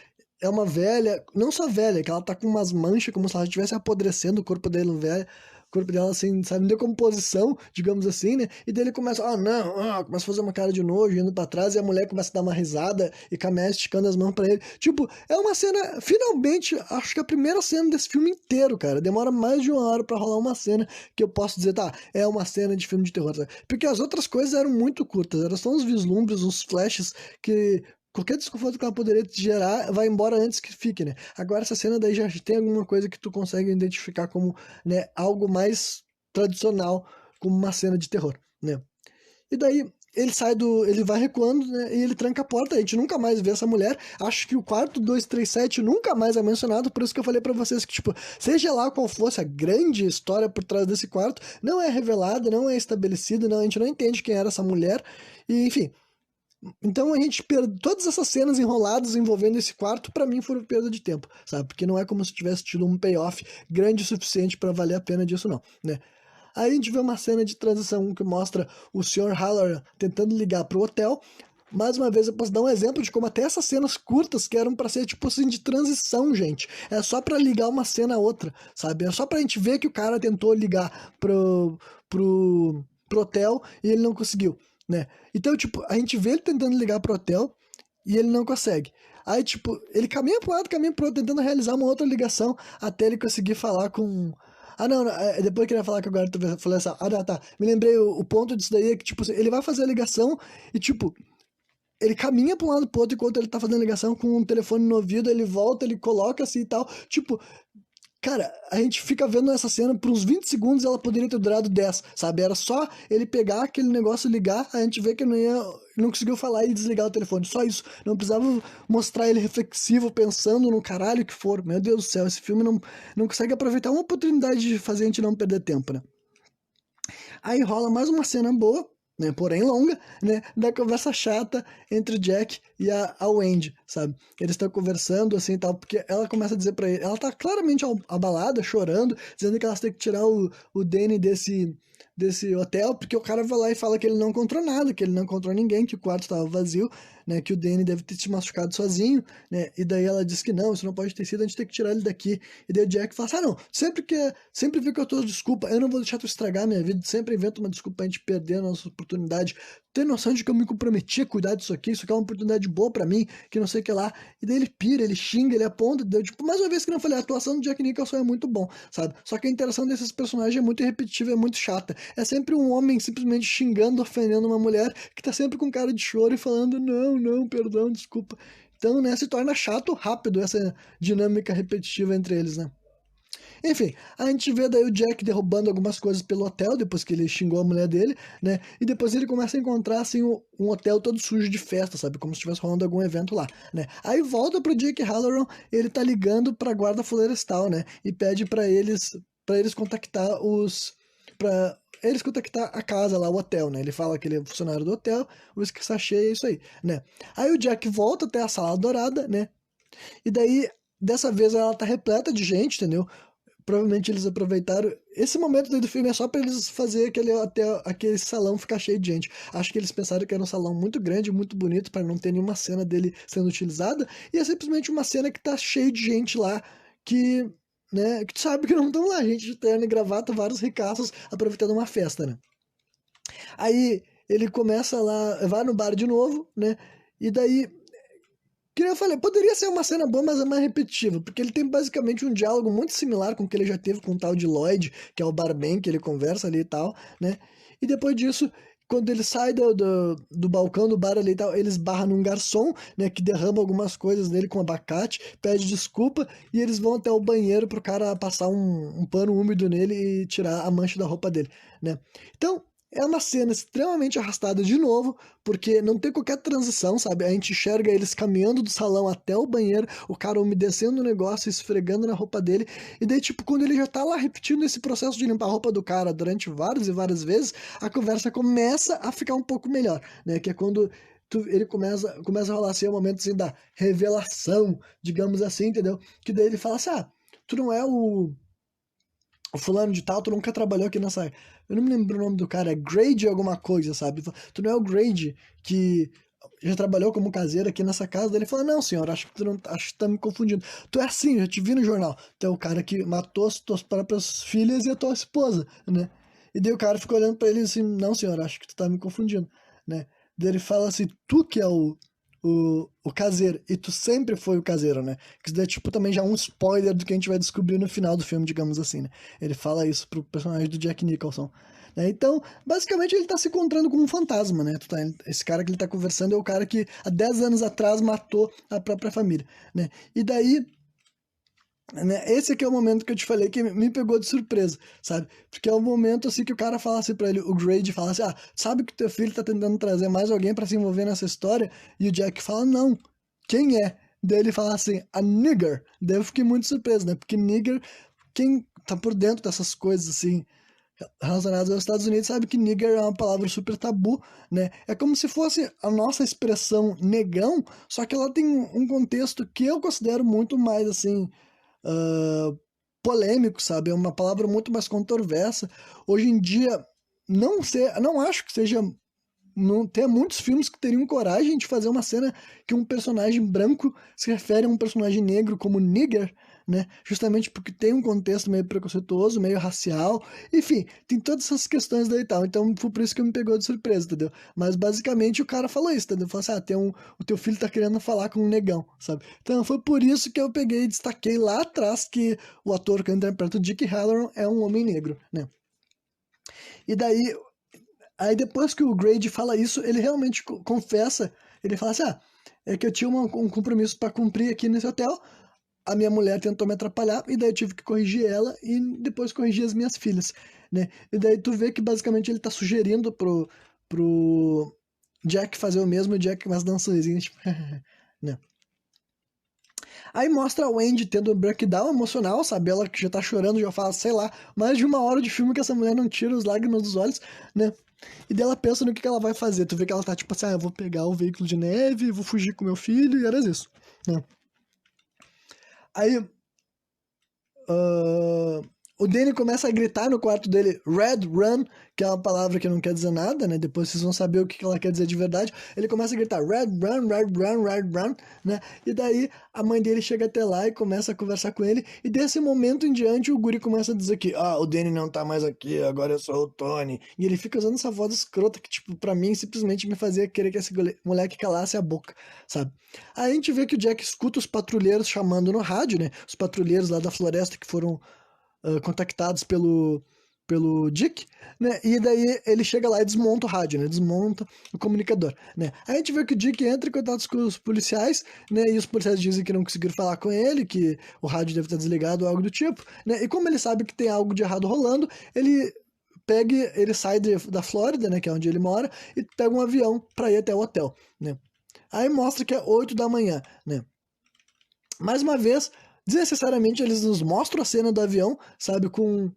é uma velha, não só velha, que ela tá com umas manchas, como se ela estivesse apodrecendo o corpo dele, velho. O corpo dela, assim, sabe, em decomposição, digamos assim, né? E daí ele começa, não, começa a fazer uma cara de nojo, indo pra trás, e a mulher começa a dar uma risada e começa esticando as mãos pra ele. Tipo, é uma cena, finalmente, acho que a primeira cena desse filme inteiro, cara. Demora mais de 1 hora pra rolar uma cena que eu posso dizer, tá, é uma cena de filme de terror, sabe? Porque as outras coisas eram muito curtas, eram só uns vislumbres, uns flashes que qualquer desconforto que ela poderia te gerar vai embora antes que fique, né? Agora essa cena daí já tem alguma coisa que tu consegue identificar como, né, algo mais tradicional, como uma cena de terror, né? E daí ele vai recuando, né, e ele tranca a porta, a gente nunca mais vê essa mulher. Acho que o quarto 237 nunca mais é mencionado, por isso que eu falei pra vocês que, tipo, seja lá qual fosse a grande história por trás desse quarto, não é revelada, não é estabelecida, não, a gente não entende quem era essa mulher, e enfim. Então a gente perde todas essas cenas enroladas envolvendo esse quarto, pra mim foram perda de tempo, sabe? Porque não é como se tivesse tido um payoff grande o suficiente pra valer a pena disso não, né? Aí a gente vê uma cena de transição que mostra o Sr. Halloran tentando ligar pro hotel. Mais uma vez eu posso dar um exemplo de como até essas cenas curtas que eram pra ser tipo assim de transição, gente. É só pra ligar uma cena a outra, sabe? É só pra gente ver que o cara tentou ligar pro hotel e ele não conseguiu, né? Então, tipo, a gente vê ele tentando ligar pro hotel e ele não consegue. Aí, tipo, ele caminha pro lado, caminha pro outro, tentando realizar uma outra ligação até ele conseguir falar com. Ah, não, não, depois eu queria falar que agora tu falou essa. Ah, tá. Me lembrei, o ponto disso daí é que, tipo, ele vai fazer a ligação e, tipo, ele caminha pra um lado pro outro enquanto ele tá fazendo a ligação com um telefone no ouvido, ele volta, ele coloca assim e tal. Tipo, cara, a gente fica vendo essa cena por uns 20 segundos e ela poderia ter durado 10, sabe? Era só ele pegar aquele negócio e ligar, a gente vê que não conseguiu falar e desligar o telefone. Só isso. Não precisava mostrar ele reflexivo, pensando no caralho que for. Meu Deus do céu, esse filme não consegue aproveitar uma oportunidade de fazer a gente não perder tempo, né? Aí rola mais uma cena boa, né, porém longa, né, da conversa chata entre o Jack e a Wendy, sabe? Eles estão conversando assim e tal, porque ela começa a dizer pra ele, ela tá claramente abalada, chorando, dizendo que elas têm que tirar o Danny desse hotel, porque o cara vai lá e fala que ele não encontrou nada, que ele não encontrou ninguém, que o quarto estava vazio, né, que o Danny deve ter se machucado sozinho, né, e daí ela diz que não, isso não pode ter sido, a gente tem que tirar ele daqui. E daí o Jack fala assim, não, sempre vi que eu tô desculpa, eu não vou deixar tu estragar a minha vida, sempre invento uma desculpa pra gente perder a nossa oportunidade. Tem noção de que eu me comprometi a cuidar disso aqui é uma oportunidade boa pra mim, que não sei o que lá. E daí ele pira, ele xinga, ele aponta, deu, tipo, mais uma vez que eu não falei, a atuação do Jack Nicholson é muito bom, sabe? Só que a interação desses personagens é muito repetitiva, é muito chata. É sempre um homem simplesmente xingando, ofendendo uma mulher que tá sempre com cara de choro e falando, não, perdão, desculpa. Então, né, se torna chato rápido essa dinâmica repetitiva entre eles, né? Enfim, a gente vê daí o Jack derrubando algumas coisas pelo hotel, depois que ele xingou a mulher dele, né? E depois ele começa a encontrar, assim, um hotel todo sujo de festa, sabe? Como se estivesse rolando algum evento lá, né? Aí volta pro Jake Halloran, ele tá ligando pra guarda florestal, né? E pede pra eles contactar pra eles contactar a casa lá, o hotel, né? Ele fala que ele é funcionário do hotel, o uísque sachê, é isso aí, né? Aí o Jack volta até a Sala Dourada, né? E daí, dessa vez ela tá repleta de gente, entendeu? Provavelmente eles aproveitaram. Esse momento do filme é só pra eles fazer aquele salão ficar cheio de gente. Acho que eles pensaram que era um salão muito grande, muito bonito, para não ter nenhuma cena dele sendo utilizada. E é simplesmente uma cena que tá cheio de gente lá que, né, que tu sabe que não estão lá, gente de terno e gravata, vários ricaços aproveitando uma festa, né? Aí ele começa lá, vai no bar de novo, né? E daí que nem eu falei, poderia ser uma cena boa, mas é mais repetitiva, porque ele tem basicamente um diálogo muito similar com o que ele já teve com o tal de Lloyd, que é o barman, que ele conversa ali e tal, né? E depois disso, quando ele sai do balcão do bar ali e tal, ele esbarra num garçom, né, que derrama algumas coisas nele com abacate, pede desculpa, e eles vão até o banheiro pro cara passar um pano úmido nele e tirar a mancha da roupa dele, né? Então, é uma cena extremamente arrastada de novo, porque não tem qualquer transição, sabe? A gente enxerga eles caminhando do salão até o banheiro, o cara umedecendo o negócio, esfregando na roupa dele, e daí, tipo, quando ele já tá lá repetindo esse processo de limpar a roupa do cara durante várias e várias vezes, a conversa começa a ficar um pouco melhor, né? Que é quando ele começa a rolar assim, um momento assim da revelação, digamos assim, entendeu? Que daí ele fala assim, ah, tu não é o fulano de tal, tu nunca trabalhou aqui nessa. Eu não me lembro o nome do cara, é Grade alguma coisa, sabe? Tu não é o Grade que já trabalhou como caseiro aqui nessa casa? Daí ele fala, não, senhor, acho que tu não, acho que tá me confundindo. Tu é assim, eu já te vi no jornal. Tu é o cara que matou as tuas próprias filhas e a tua esposa, né? E daí o cara fica olhando pra ele assim, não, senhor, acho que tu tá me confundindo, né? Daí ele fala assim, tu que é o caseiro, e tu sempre foi o caseiro, né? Que isso daí é tipo também já um spoiler do que a gente vai descobrir no final do filme, digamos assim, né? Ele fala isso pro personagem do Jack Nicholson. Né? Então, basicamente, ele tá se encontrando com um fantasma, né? Esse cara que ele tá conversando é o cara que há 10 anos atrás matou a própria família, né? E daí, né, esse aqui é o momento que eu te falei que me pegou de surpresa, sabe? Porque é o momento assim que o cara fala assim pra ele, o Grade fala assim, ah, sabe que teu filho tá tentando trazer mais alguém pra se envolver nessa história? E o Jack fala, não, quem é? Daí ele fala assim, a nigger. Daí eu fiquei muito surpreso, né? Porque nigger, quem tá por dentro dessas coisas assim, relacionadas aos Estados Unidos, sabe que nigger é uma palavra super tabu, né? É como se fosse a nossa expressão negão, só que ela tem um contexto que eu considero muito mais assim ah, polêmico, sabe? É uma palavra muito mais controversa. Hoje em dia, não acho que seja. Não tem muitos filmes que teriam coragem de fazer uma cena que um personagem branco se refere a um personagem negro como nigger, né? Justamente porque tem um contexto meio preconceituoso, meio racial, enfim, tem todas essas questões daí e tal. Então foi por isso que me pegou de surpresa, entendeu? Mas basicamente o cara falou isso, entendeu? Falou assim: ah, o teu filho tá querendo falar com um negão, sabe? Então foi por isso que eu peguei e destaquei lá atrás que o ator que interpreta o Dick Halloran é um homem negro, né? E daí Aí depois que o Grade fala isso, ele realmente confessa, ele fala assim, ah, é que eu tinha um compromisso para cumprir aqui nesse hotel, a minha mulher tentou me atrapalhar, e daí eu tive que corrigir ela, e depois corrigir as minhas filhas, né? E daí tu vê que basicamente ele tá sugerindo pro Jack fazer o mesmo, e o Jack mais dá um sorrisinho, tipo, né? Aí mostra a Wendy tendo um breakdown emocional, sabe? Ela que já tá chorando, já fala, sei lá, mais de uma hora de filme que essa mulher não tira as lágrimas dos olhos, né? E daí ela pensa no que ela vai fazer. Tu vê que ela tá tipo assim, ah, eu vou pegar o veículo de neve, vou fugir com meu filho, e era isso, né? Aí, ah, o Danny começa a gritar no quarto dele, Red Run, que é uma palavra que não quer dizer nada, né? Depois vocês vão saber o que ela quer dizer de verdade. Ele começa a gritar, Red Run, Red Run, Red Run, né? E daí a mãe dele chega até lá e começa a conversar com ele. E desse momento em diante o guri começa a dizer que, ah, o Danny não tá mais aqui, agora eu sou o Tony. E ele fica usando essa voz escrota que, tipo, pra mim simplesmente me fazia querer que esse moleque calasse a boca, sabe? Aí a gente vê que o Jack escuta os patrulheiros chamando no rádio, né? Os patrulheiros lá da floresta que foram contactados pelo Dick, né? E daí ele chega lá e desmonta o rádio, né? Desmonta o comunicador, né? Aí a gente vê que o Dick entra em contato com os policiais, né? E os policiais dizem que não conseguiram falar com ele, que o rádio deve estar desligado ou algo do tipo, né? E como ele sabe que tem algo de errado rolando, ele sai da Flórida, né? Que é onde ele mora, e pega um avião para ir até o hotel, né? Aí mostra que é 8 da manhã, né? Mais uma vez, desnecessariamente eles nos mostram a cena do avião, sabe, com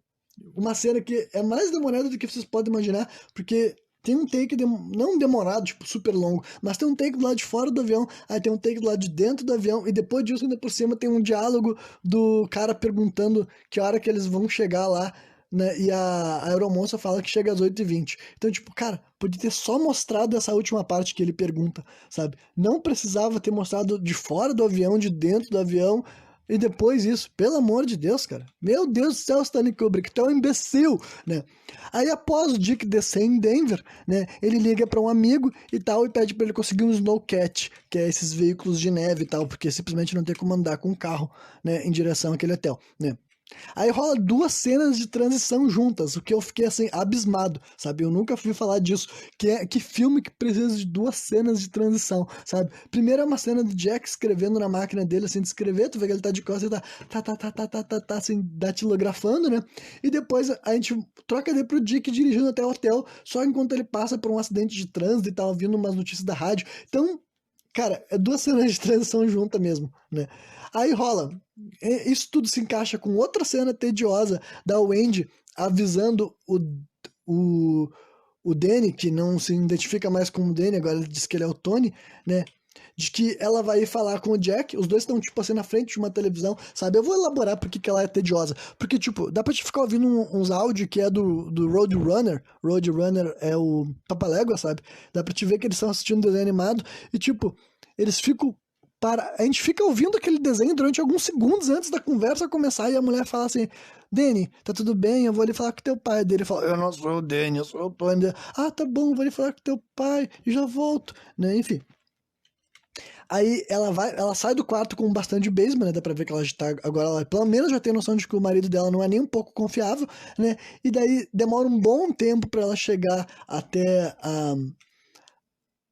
uma cena que é mais demorada do que vocês podem imaginar, porque tem um take, não demorado, tipo, super longo, mas tem um take do lado de fora do avião, aí tem um take do lado de dentro do avião, e depois disso, ainda por cima, tem um diálogo do cara perguntando que hora que eles vão chegar lá, né, e a aeromoça fala que chega às 8h20. Então, tipo, cara, podia ter só mostrado essa última parte que ele pergunta, sabe? Não precisava ter mostrado de fora do avião, de dentro do avião, e depois isso, pelo amor de Deus, cara. Meu Deus do céu, Stanley Kubrick, tu é um imbecil, né? Aí após o Dick descer em Denver, né, ele liga para um amigo e tal e pede para ele conseguir um snowcat, que é esses veículos de neve e tal, porque simplesmente não tem como andar com um carro, né, em direção àquele hotel, né? Aí rola duas cenas de transição juntas, o que eu fiquei assim, abismado, sabe? Eu nunca fui falar disso. Que filme que precisa de duas cenas de transição, sabe? Primeiro é uma cena do Jack escrevendo na máquina dele, assim, de escrever, tu vê que ele tá de costas e tá, assim, datilografando, né? E depois a gente troca ele pro Dick dirigindo até o hotel, só enquanto ele passa por um acidente de trânsito e tá ouvindo umas notícias da rádio. Então, cara, é duas cenas de transição juntas mesmo, né? Aí rola. Isso tudo se encaixa com outra cena tediosa da Wendy avisando o, o Danny, que não se identifica mais como Danny, agora ele diz que ele é o Tony, né? De que ela vai ir falar com o Jack, os dois estão, tipo assim, na frente de uma televisão, sabe? Eu vou elaborar porque que ela é tediosa. Porque, tipo, dá pra te ficar ouvindo uns áudios que é do Roadrunner. Roadrunner é o Papalégua, sabe? Dá pra te ver que eles estão assistindo um desenho animado e, tipo, eles ficam a gente fica ouvindo aquele desenho durante alguns segundos antes da conversa começar e a mulher fala assim: Danny, tá tudo bem? Eu vou ali falar com teu pai. Dele fala: Eu não sou o Danny, eu sou o Tony. Ah, tá bom, eu vou ali falar com teu pai e já volto, né? Enfim. Aí ela sai do quarto com bastante basement, né? Dá pra ver que ela já tá. Agora ela pelo menos já tem noção de que o marido dela não é nem um pouco confiável, né? E daí demora um bom tempo pra ela chegar até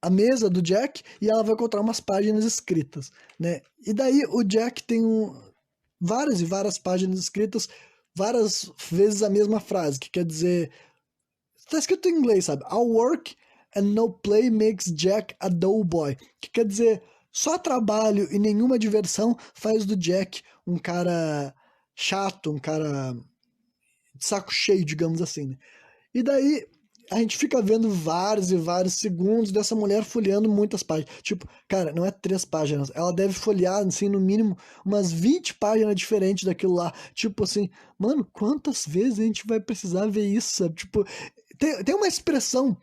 a mesa do Jack e ela vai encontrar umas páginas escritas, né? E daí o Jack tem várias e várias páginas escritas, várias vezes a mesma frase, que quer dizer, tá escrito em inglês, sabe? All work and no play makes Jack a dull boy, que quer dizer, só trabalho e nenhuma diversão faz do Jack um cara chato, um cara de saco cheio, digamos assim, né? E daí a gente fica vendo vários e vários segundos dessa mulher folheando muitas páginas. Tipo, cara, não é 3 páginas. Ela deve folhear, assim, no mínimo, umas 20 páginas diferentes daquilo lá. Tipo assim, mano, quantas vezes a gente vai precisar ver isso, sabe? Tipo, tem uma expressão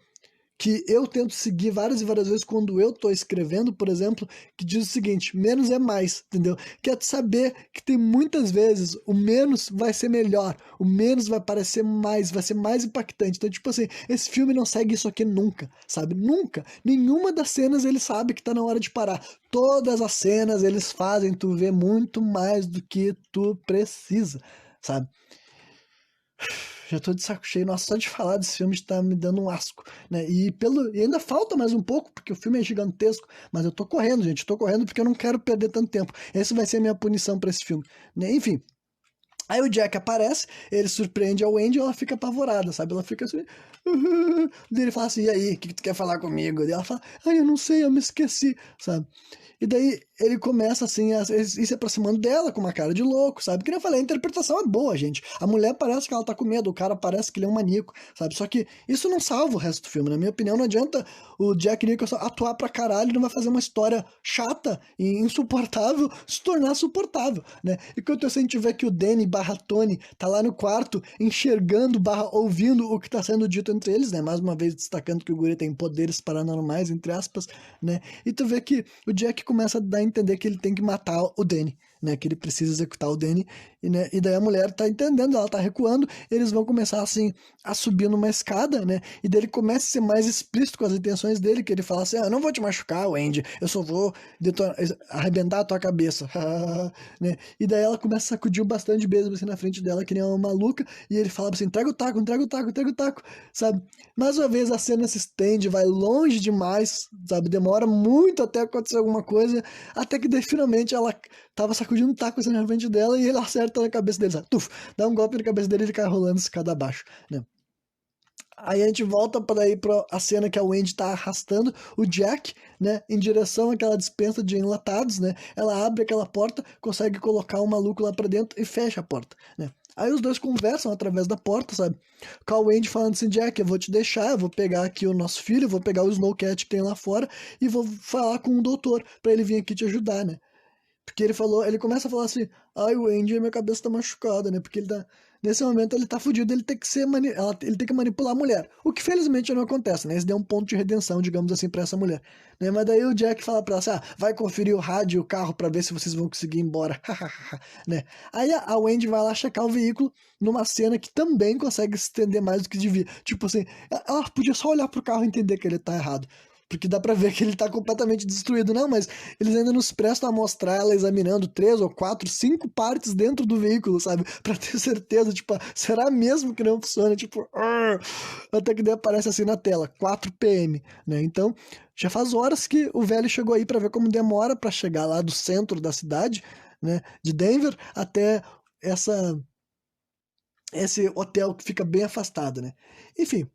que eu tento seguir várias e várias vezes quando eu tô escrevendo, por exemplo, que diz o seguinte: menos é mais, entendeu? Que é tu saber que tem muitas vezes o menos vai ser melhor, o menos vai parecer mais, vai ser mais impactante. Então, tipo assim, esse filme não segue isso aqui nunca, sabe? Nunca. Nenhuma das cenas ele sabe que tá na hora de parar. Todas as cenas eles fazem tu ver muito mais do que tu precisa, sabe? Já tô de saco cheio, nossa, só de falar desse filme está me dando um asco, né? E ainda falta mais um pouco, porque o filme é gigantesco, mas eu tô correndo, gente, tô correndo porque eu não quero perder tanto tempo. Essa vai ser a minha punição para esse filme, né? Enfim. Aí o Jack aparece, ele surpreende a Wendy e ela fica apavorada, sabe? Ela fica assim. Daí ele fala assim: e aí, o que tu quer falar comigo? Daí ela fala: ai, eu não sei, eu me esqueci, sabe? E daí ele começa assim a ir se aproximando dela com uma cara de louco, sabe? Que nem eu falei, a interpretação é boa, gente. A mulher parece que ela tá com medo, o cara parece que ele é um maníaco, sabe? Só que isso não salva o resto do filme. Na minha opinião, não adianta o Jack Nicholson atuar pra caralho, não vai fazer uma história chata e insuportável se tornar suportável, né? Enquanto a gente vê que o Danny barra Tony tá lá no quarto enxergando barra ouvindo o que tá sendo dito entre eles, né? Mais uma vez destacando que o guri tem poderes paranormais, entre aspas, né? E tu vê que o Jack começa a dar a entender que ele tem que matar o Danny, né, que ele precisa executar o Danny, e, né, e daí a mulher tá entendendo, ela tá recuando, eles vão começar, assim, a subir numa escada, né, e daí ele começa a ser mais explícito com as intenções dele, que ele fala assim, eu não vou te machucar, Wendy, eu só vou arrebentar a tua cabeça, né, e daí ela começa a sacudir bastante mesmo, assim, na frente dela, que nem uma maluca, e ele fala assim, entrega o taco, entrega o taco, entrega o taco, sabe, mais uma vez a cena se estende, vai longe demais, sabe, demora muito até acontecer alguma coisa, até que daí, finalmente ela tava sacudindo um taco assim na frente dela e ele acerta na cabeça dele, sabe? Tuf, dá um golpe na cabeça dele e ele cai rolando escada abaixo, né? Aí a gente volta para aí para a cena que a Wendy tá arrastando o Jack, né, em direção àquela despensa de enlatados, né? Ela abre aquela porta, consegue colocar o maluco lá para dentro e fecha a porta, né? Aí os dois conversam através da porta, sabe? Com a Wendy falando assim, Jack, eu vou te deixar, eu vou pegar aqui o nosso filho, eu vou pegar o Snowcat que tem lá fora e vou falar com o doutor para ele vir aqui te ajudar, né? Porque ele falou, ele começa a falar assim, ai, o Andy, minha cabeça tá machucada, né? Porque ele tá, nesse momento ele tá fudido, ele tem que ser, ele tem que manipular a mulher. O que felizmente não acontece, né? Isso deu um ponto de redenção, digamos assim, pra essa mulher. Né? Mas daí o Jack fala pra ela assim, vai conferir o rádio e o carro pra ver se vocês vão conseguir ir embora. Né? Aí a Wendy vai lá checar o veículo numa cena que também consegue se estender mais do que devia. Tipo assim, ela podia só olhar pro carro e entender que ele tá errado. Porque dá pra ver que ele tá completamente destruído. Não, mas eles ainda nos prestam a mostrar ela examinando 3 ou 4, 5 partes dentro do veículo, sabe? Pra ter certeza, tipo, será mesmo que não funciona? Tipo, até que daí aparece assim na tela, 4 PM, né? Então, já faz horas que o velho chegou aí pra ver como demora pra chegar lá do centro da cidade, né? De Denver até esse hotel que fica bem afastado, né? Enfim,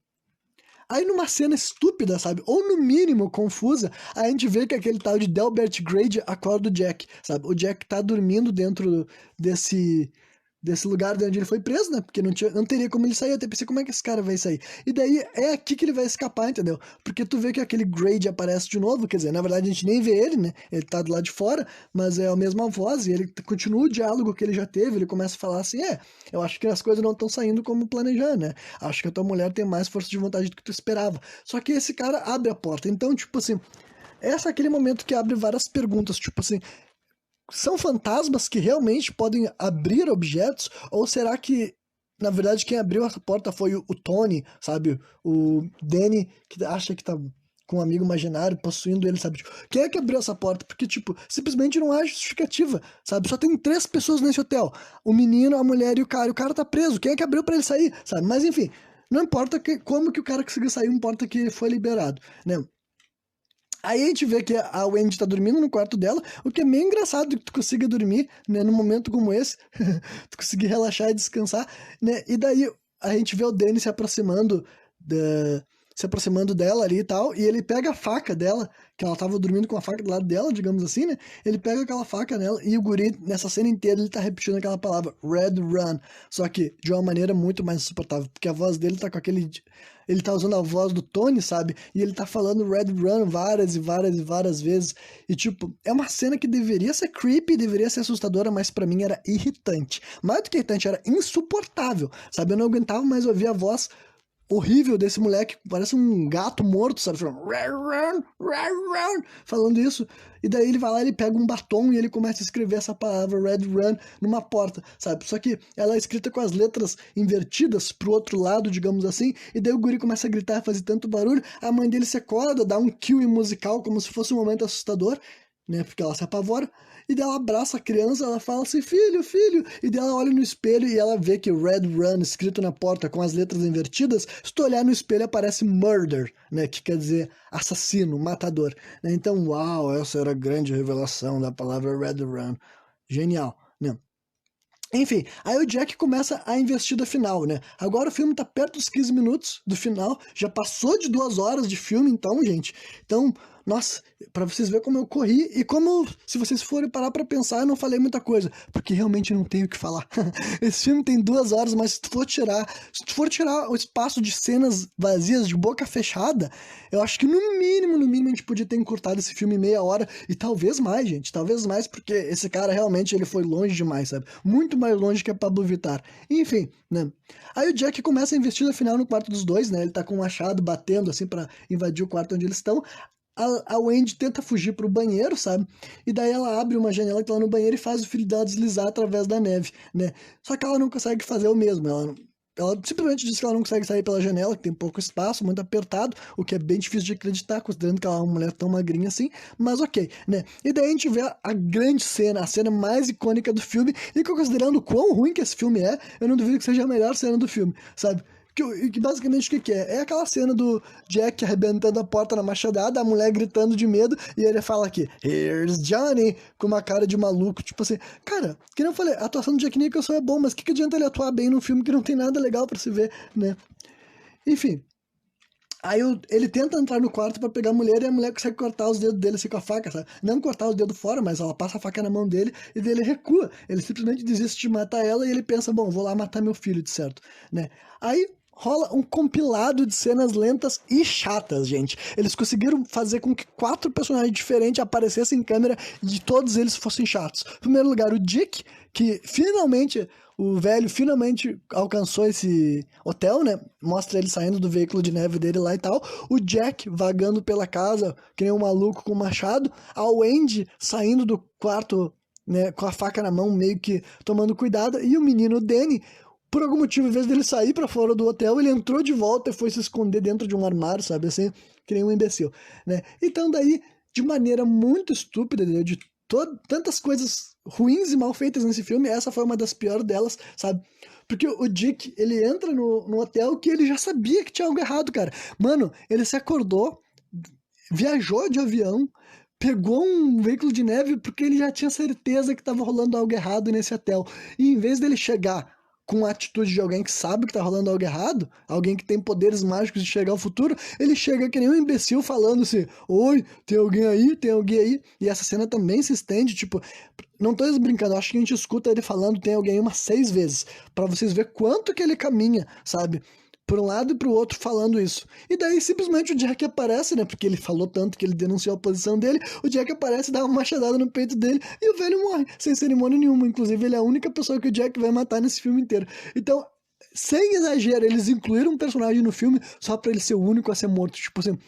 aí numa cena estúpida, sabe? Ou no mínimo confusa, a gente vê que aquele tal de Delbert Grade acorda o Jack, sabe? O Jack tá dormindo dentro desse lugar de onde ele foi preso, né? Porque não teria como ele sair. Eu até pensei, como é que esse cara vai sair? E daí é aqui que ele vai escapar, entendeu? Porque tu vê que aquele Grade aparece de novo, quer dizer, na verdade a gente nem vê ele, né? Ele tá do lado de fora, mas é a mesma voz e ele continua o diálogo que ele já teve. Ele começa a falar assim: eu acho que as coisas não estão saindo como planejando, né? Acho que a tua mulher tem mais força de vontade do que tu esperava. Só que esse cara abre a porta. Então, tipo assim, esse é aquele momento que abre várias perguntas, tipo assim, são fantasmas que realmente podem abrir objetos? Ou será que, na verdade, quem abriu essa porta foi o Tony, sabe? O Danny, que acha que tá com um amigo imaginário possuindo ele, sabe? Tipo, quem é que abriu essa porta? Porque, tipo, simplesmente não há justificativa, sabe? Só tem 3 pessoas nesse hotel: o menino, a mulher e o cara. O cara tá preso. Quem é que abriu pra ele sair, sabe? Mas, enfim, não importa como que o cara conseguiu sair, importa que foi liberado, né? Aí a gente vê que a Wendy tá dormindo no quarto dela, o que é meio engraçado que tu consiga dormir, né, num momento como esse, tu conseguir relaxar e descansar, né, e daí a gente vê o Danny se aproximando dela ali e tal, e ele pega a faca dela, que ela tava dormindo com a faca do lado dela, digamos assim, né, ele pega aquela faca nela, e o guri, nessa cena inteira, ele tá repetindo aquela palavra, Red Run, só que de uma maneira muito mais insuportável, porque a voz dele tá com aquele... Ele tá usando a voz do Tony, sabe? E ele tá falando Red Run várias e várias e várias vezes. E, tipo, é uma cena que deveria ser creepy, deveria ser assustadora, mas pra mim era irritante. Mais do que irritante, era insuportável, sabe? Eu não aguentava mais ouvir a voz horrível desse moleque, parece um gato morto, sabe? Falando isso. E daí ele vai lá, ele pega um batom e ele começa a escrever essa palavra Red Run numa porta, sabe? Só que ela é escrita com as letras invertidas pro outro lado, digamos assim, e daí o guri começa a gritar, fazer tanto barulho, a mãe dele se acorda, dá um kill musical como se fosse um momento assustador, né? Porque ela se apavora. E daí ela abraça a criança, ela fala assim, filho, filho. E daí ela olha no espelho e ela vê que Red Run escrito na porta com as letras invertidas, se tu olhar no espelho aparece murder, né? Que quer dizer assassino, matador. Né? Então, uau, essa era a grande revelação da palavra Red Run. Genial, né? Enfim, aí o Jack começa a investida final, né? Agora o filme tá perto dos 15 minutos do final, já passou de 2 horas de filme, então, gente. Então, nossa, pra vocês verem como eu corri e como, se vocês forem parar pra pensar, eu não falei muita coisa, porque realmente não tenho o que falar. Esse filme tem 2 horas, mas se tu for tirar o espaço de cenas vazias, de boca fechada, eu acho que no mínimo, a gente podia ter encurtado esse filme em meia hora, e talvez mais, gente, talvez mais, porque esse cara realmente, ele foi longe demais, sabe? Muito mais longe que a Pablo Vittar. Enfim, né? Aí o Jack começa a investida final no quarto dos dois, né? Ele tá com um machado batendo, assim, pra invadir o quarto onde eles estão. a Wendy tenta fugir pro banheiro, sabe? E daí ela abre uma janela que tá lá no banheiro e faz o filho dela deslizar através da neve, né? Só que ela não consegue fazer o mesmo. Ela simplesmente diz que ela não consegue sair pela janela, que tem pouco espaço, muito apertado, o que é bem difícil de acreditar, considerando que ela é uma mulher tão magrinha assim, mas ok, né? E daí a gente vê a grande cena, a cena mais icônica do filme, e que considerando o quão ruim que esse filme é, eu não duvido que seja a melhor cena do filme, sabe? Que basicamente o que é? É aquela cena do Jack arrebentando a porta na machadada, a mulher gritando de medo, e ele fala aqui, Here's Johnny, com uma cara de maluco, tipo assim, cara, que nem eu falei, a atuação do Jack Nicholson é bom, mas que adianta ele atuar bem num filme que não tem nada legal pra se ver, né? Enfim, aí ele tenta entrar no quarto pra pegar a mulher e a mulher consegue cortar os dedos dele assim com a faca, sabe? Não cortar os dedos fora, mas ela passa a faca na mão dele e daí ele recua. Ele simplesmente desiste de matar ela e ele pensa, bom, vou lá matar meu filho, de certo, né? Aí rola um compilado de cenas lentas e chatas, gente. Eles conseguiram fazer com que 4 personagens diferentes aparecessem em câmera e todos eles fossem chatos. Em primeiro lugar, o Dick, que finalmente o velho finalmente alcançou esse hotel, né? Mostra ele saindo do veículo de neve dele lá e tal. O Jack vagando pela casa, que nem um maluco com um machado. A Wendy saindo do quarto, né, com a faca na mão, meio que tomando cuidado. E o menino Danny, por algum motivo, em vez dele sair pra fora do hotel, ele entrou de volta e foi se esconder dentro de um armário, sabe? Assim, que nem um imbecil, né? Então daí, de maneira muito estúpida, de tantas coisas ruins e mal feitas nesse filme, essa foi uma das piores delas, sabe? Porque o Dick, ele entra no hotel que ele já sabia que tinha algo errado, cara. Mano, ele se acordou, viajou de avião, pegou um veículo de neve porque ele já tinha certeza que estava rolando algo errado nesse hotel. E em vez dele chegar com a atitude de alguém que sabe que tá rolando algo errado, alguém que tem poderes mágicos de chegar ao futuro, ele chega que nem um imbecil falando assim, oi, tem alguém aí? Tem alguém aí? E essa cena também se estende, tipo, não tô brincando, acho que a gente escuta ele falando tem alguém aí umas 6 vezes, pra vocês ver quanto que ele caminha, sabe? Por um lado e pro outro falando isso. E daí simplesmente o Jack aparece, né? Porque ele falou tanto que ele denunciou a posição dele. O Jack aparece, dá uma machadada no peito dele e o velho morre, sem cerimônia nenhuma. Inclusive, ele é a única pessoa que o Jack vai matar nesse filme inteiro. Então, sem exagero, eles incluíram um personagem no filme só pra ele ser o único a ser morto. Tipo assim,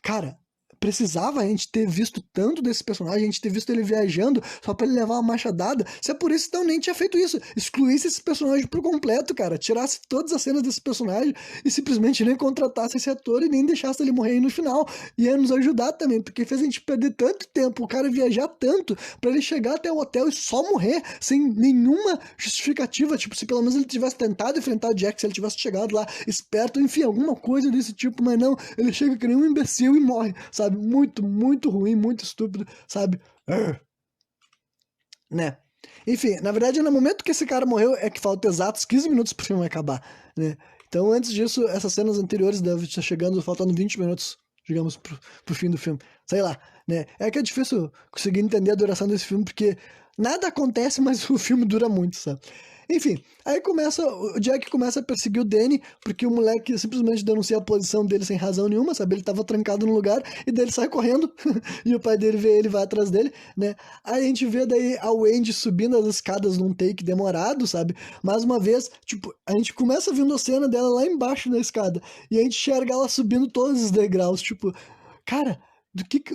cara, precisava a gente ter visto tanto desse personagem, a gente ter visto ele viajando só pra ele levar uma machadada. Se é por isso, então nem tinha feito isso. Excluísse esse personagem por completo, cara. Tirasse todas as cenas desse personagem e simplesmente nem contratasse esse ator e nem deixasse ele morrer aí no final. Ia nos ajudar também, porque fez a gente perder tanto tempo, o cara viajar tanto pra ele chegar até o hotel e só morrer sem nenhuma justificativa. Tipo, se pelo menos ele tivesse tentado enfrentar o Jack, se ele tivesse chegado lá esperto, enfim, alguma coisa desse tipo, mas não, ele chega que nem um imbecil e morre, sabe? Muito, muito ruim, muito estúpido, sabe? Né? Enfim, na verdade, no momento que esse cara morreu, é que falta exatos 15 minutos pro filme acabar, né? Então, antes disso, essas cenas anteriores devem estar chegando, faltando 20 minutos, digamos, pro fim do filme. Sei lá, né? É que é difícil conseguir entender a duração desse filme, porque nada acontece, mas o filme dura muito, sabe? Enfim, aí começa, o Jack começa a perseguir o Danny, porque o moleque simplesmente denuncia a posição dele sem razão nenhuma, sabe? Ele tava trancado no lugar, e daí ele sai correndo, e o pai dele vê ele e vai atrás dele, né? Aí a gente vê daí a Wendy subindo as escadas num take demorado, sabe? Mais uma vez, tipo, a gente começa vendo a cena dela lá embaixo na escada, e a gente enxerga ela subindo todos os degraus, tipo, cara,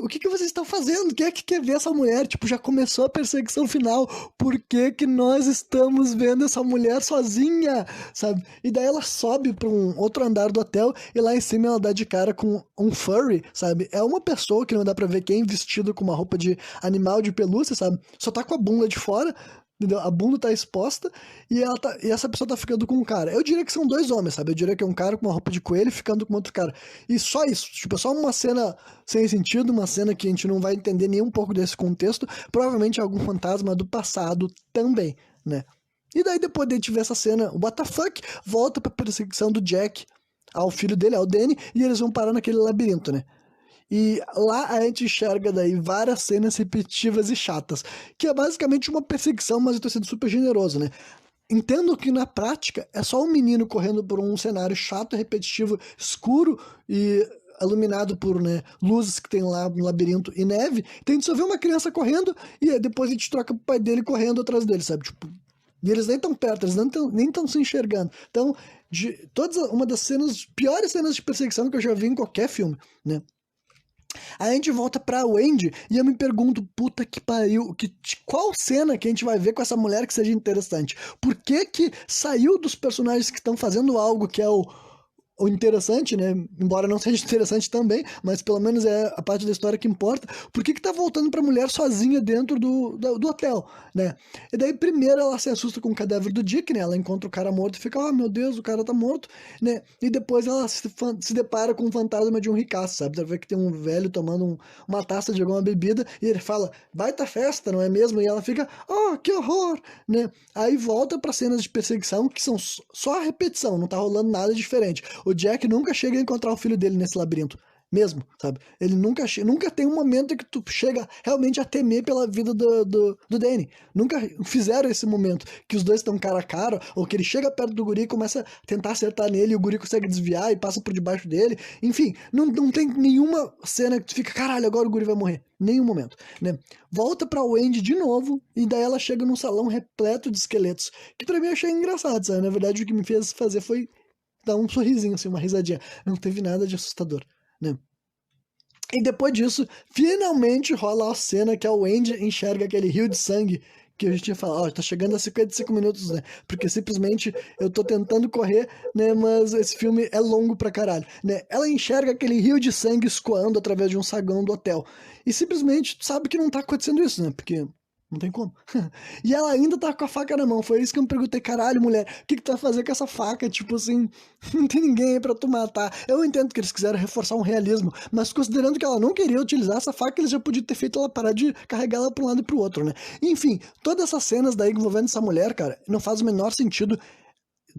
o que vocês estão fazendo? Quem é que quer ver essa mulher? Tipo, já começou a perseguição final. Por que que nós estamos vendo essa mulher sozinha? Sabe? E daí ela sobe para um outro andar do hotel e lá em cima ela dá de cara com um furry, sabe? É uma pessoa que não dá pra ver quem, vestido com uma roupa de animal de pelúcia, sabe? Só tá com a bunda de fora, entendeu? A bunda tá exposta e essa pessoa tá ficando com um cara. Eu diria que são 2 homens, sabe? Eu diria que é um cara com uma roupa de coelho ficando com outro cara. E só isso. Tipo, é só uma cena sem sentido, uma cena que a gente não vai entender nem um pouco desse contexto. Provavelmente é algum fantasma do passado também, né? E daí depois de a gente ver essa cena, o WTF volta pra perseguição do Jack ao filho dele, ao Danny, e eles vão parar naquele labirinto, né? E lá a gente enxerga daí várias cenas repetitivas e chatas, que é basicamente uma perseguição, mas eu tô sendo super generoso, né? Entendo que na prática é só um menino correndo por um cenário chato, repetitivo, escuro e iluminado por, né, luzes que tem lá no labirinto e neve. Então a gente só vê uma criança correndo e aí depois a gente troca pro pai dele correndo atrás dele, sabe? Tipo, e eles nem tão perto, eles nem estão se enxergando. Então, uma das piores cenas de perseguição que eu já vi em qualquer filme, né? Aí a gente volta pra Wendy e eu me pergunto, puta que pariu, qual cena que a gente vai ver com essa mulher que seja interessante? Por que que saiu dos personagens que estão fazendo algo que é o interessante, né? Embora não seja interessante também, mas pelo menos é a parte da história que importa. Por que que tá voltando pra mulher sozinha dentro do hotel, né? E daí primeiro ela se assusta com o cadáver do Dick, né? Ela encontra o cara morto e fica, meu Deus, o cara tá morto, né? E depois ela se depara com o fantasma de um ricaço, sabe? Ela vê que tem um velho tomando uma taça de alguma bebida e ele fala, baita festa, não é mesmo? E ela fica, que horror, né? Aí volta pra cenas de perseguição que são só a repetição, não tá rolando nada diferente. O Jack nunca chega a encontrar o filho dele nesse labirinto. Mesmo, sabe? Ele nunca tem um momento em que tu chega realmente a temer pela vida do Danny. Nunca fizeram esse momento que os dois estão cara a cara, ou que ele chega perto do guri e começa a tentar acertar nele e o guri consegue desviar e passa por debaixo dele. Enfim, não tem nenhuma cena que tu fica, caralho, agora o guri vai morrer. Nenhum momento, né? Volta pra Wendy de novo e daí ela chega num salão repleto de esqueletos, que pra mim eu achei engraçado, sabe? Na verdade, o que me fez fazer foi dar um sorrisinho, assim, uma risadinha. Não teve nada de assustador, né? E depois disso, finalmente rola a cena que a Wendy enxerga aquele rio de sangue que a gente tinha falado, tá chegando a 55 minutos, né? Porque simplesmente eu tô tentando correr, né? Mas esse filme é longo pra caralho, né? Ela enxerga aquele rio de sangue escoando através de um saguão do hotel. E simplesmente sabe que não tá acontecendo isso, né? Porque não tem como. E ela ainda tá com a faca na mão. Foi isso que eu me perguntei, caralho, mulher, o que tu vai fazer com essa faca? Tipo assim, não tem ninguém aí pra tu matar. Eu entendo que eles quiseram reforçar um realismo, mas considerando que ela não queria utilizar essa faca, eles já podiam ter feito ela parar de carregar ela pra um lado e pro outro, né? Enfim, todas essas cenas daí envolvendo essa mulher, cara, não faz o menor sentido.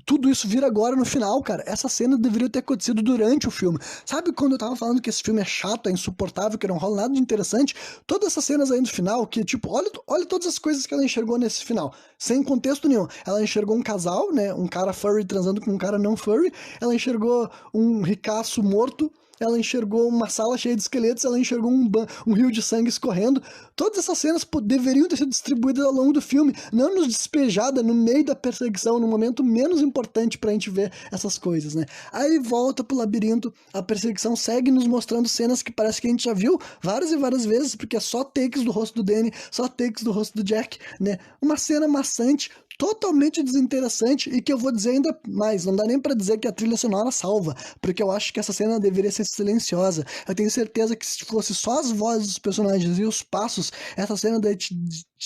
Tudo isso vira agora no final, cara. Essa cena deveria ter acontecido durante o filme. Sabe quando eu tava falando que esse filme é chato, é insuportável, que não rola nada de interessante? Todas essas cenas aí no final, que tipo, olha todas as coisas que ela enxergou nesse final, sem contexto nenhum. Ela enxergou um casal, né? Um cara furry transando com um cara não furry. Ela enxergou um ricaço morto. Ela enxergou uma sala cheia de esqueletos, ela enxergou um rio de sangue escorrendo. Todas essas cenas deveriam ter sido distribuídas ao longo do filme, não nos despejada no meio da perseguição, no momento menos importante pra gente ver essas coisas, né? Aí volta pro labirinto, a perseguição segue nos mostrando cenas que parece que a gente já viu várias e várias vezes, porque é só takes do rosto do Danny, só takes do rosto do Jack, né? Uma cena maçante, totalmente desinteressante e que eu vou dizer ainda mais, não dá nem pra dizer que a trilha sonora salva, porque eu acho que essa cena deveria ser silenciosa. Eu tenho certeza que se fosse só as vozes dos personagens e os passos, essa cena daí te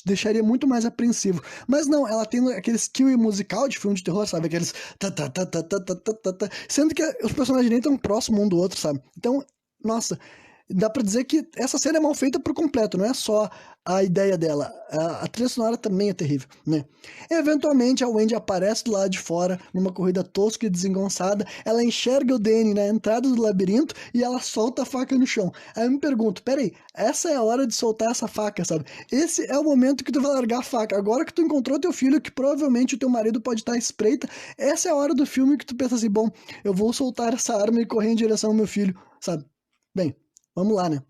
deixaria muito mais apreensivo. Mas não, ela tem aquele skill musical de filme de terror, sabe? Aqueles sendo que os personagens nem tão próximos um do outro, sabe? Então, nossa, dá pra dizer que essa cena é mal feita por completo, não é só a ideia dela. A trilha sonora também é terrível, né? Eventualmente a Wendy aparece do lado de fora, numa corrida tosca e desengonçada, ela enxerga o Danny na entrada do labirinto e ela solta a faca no chão. Aí eu me pergunto, peraí, essa é a hora de soltar essa faca, sabe? Esse é o momento que tu vai largar a faca. Agora que tu encontrou teu filho, que provavelmente o teu marido pode estar à espreita, essa é a hora do filme que tu pensa assim, bom, eu vou soltar essa arma e correr em direção ao meu filho, sabe? Bem, vamos lá, né?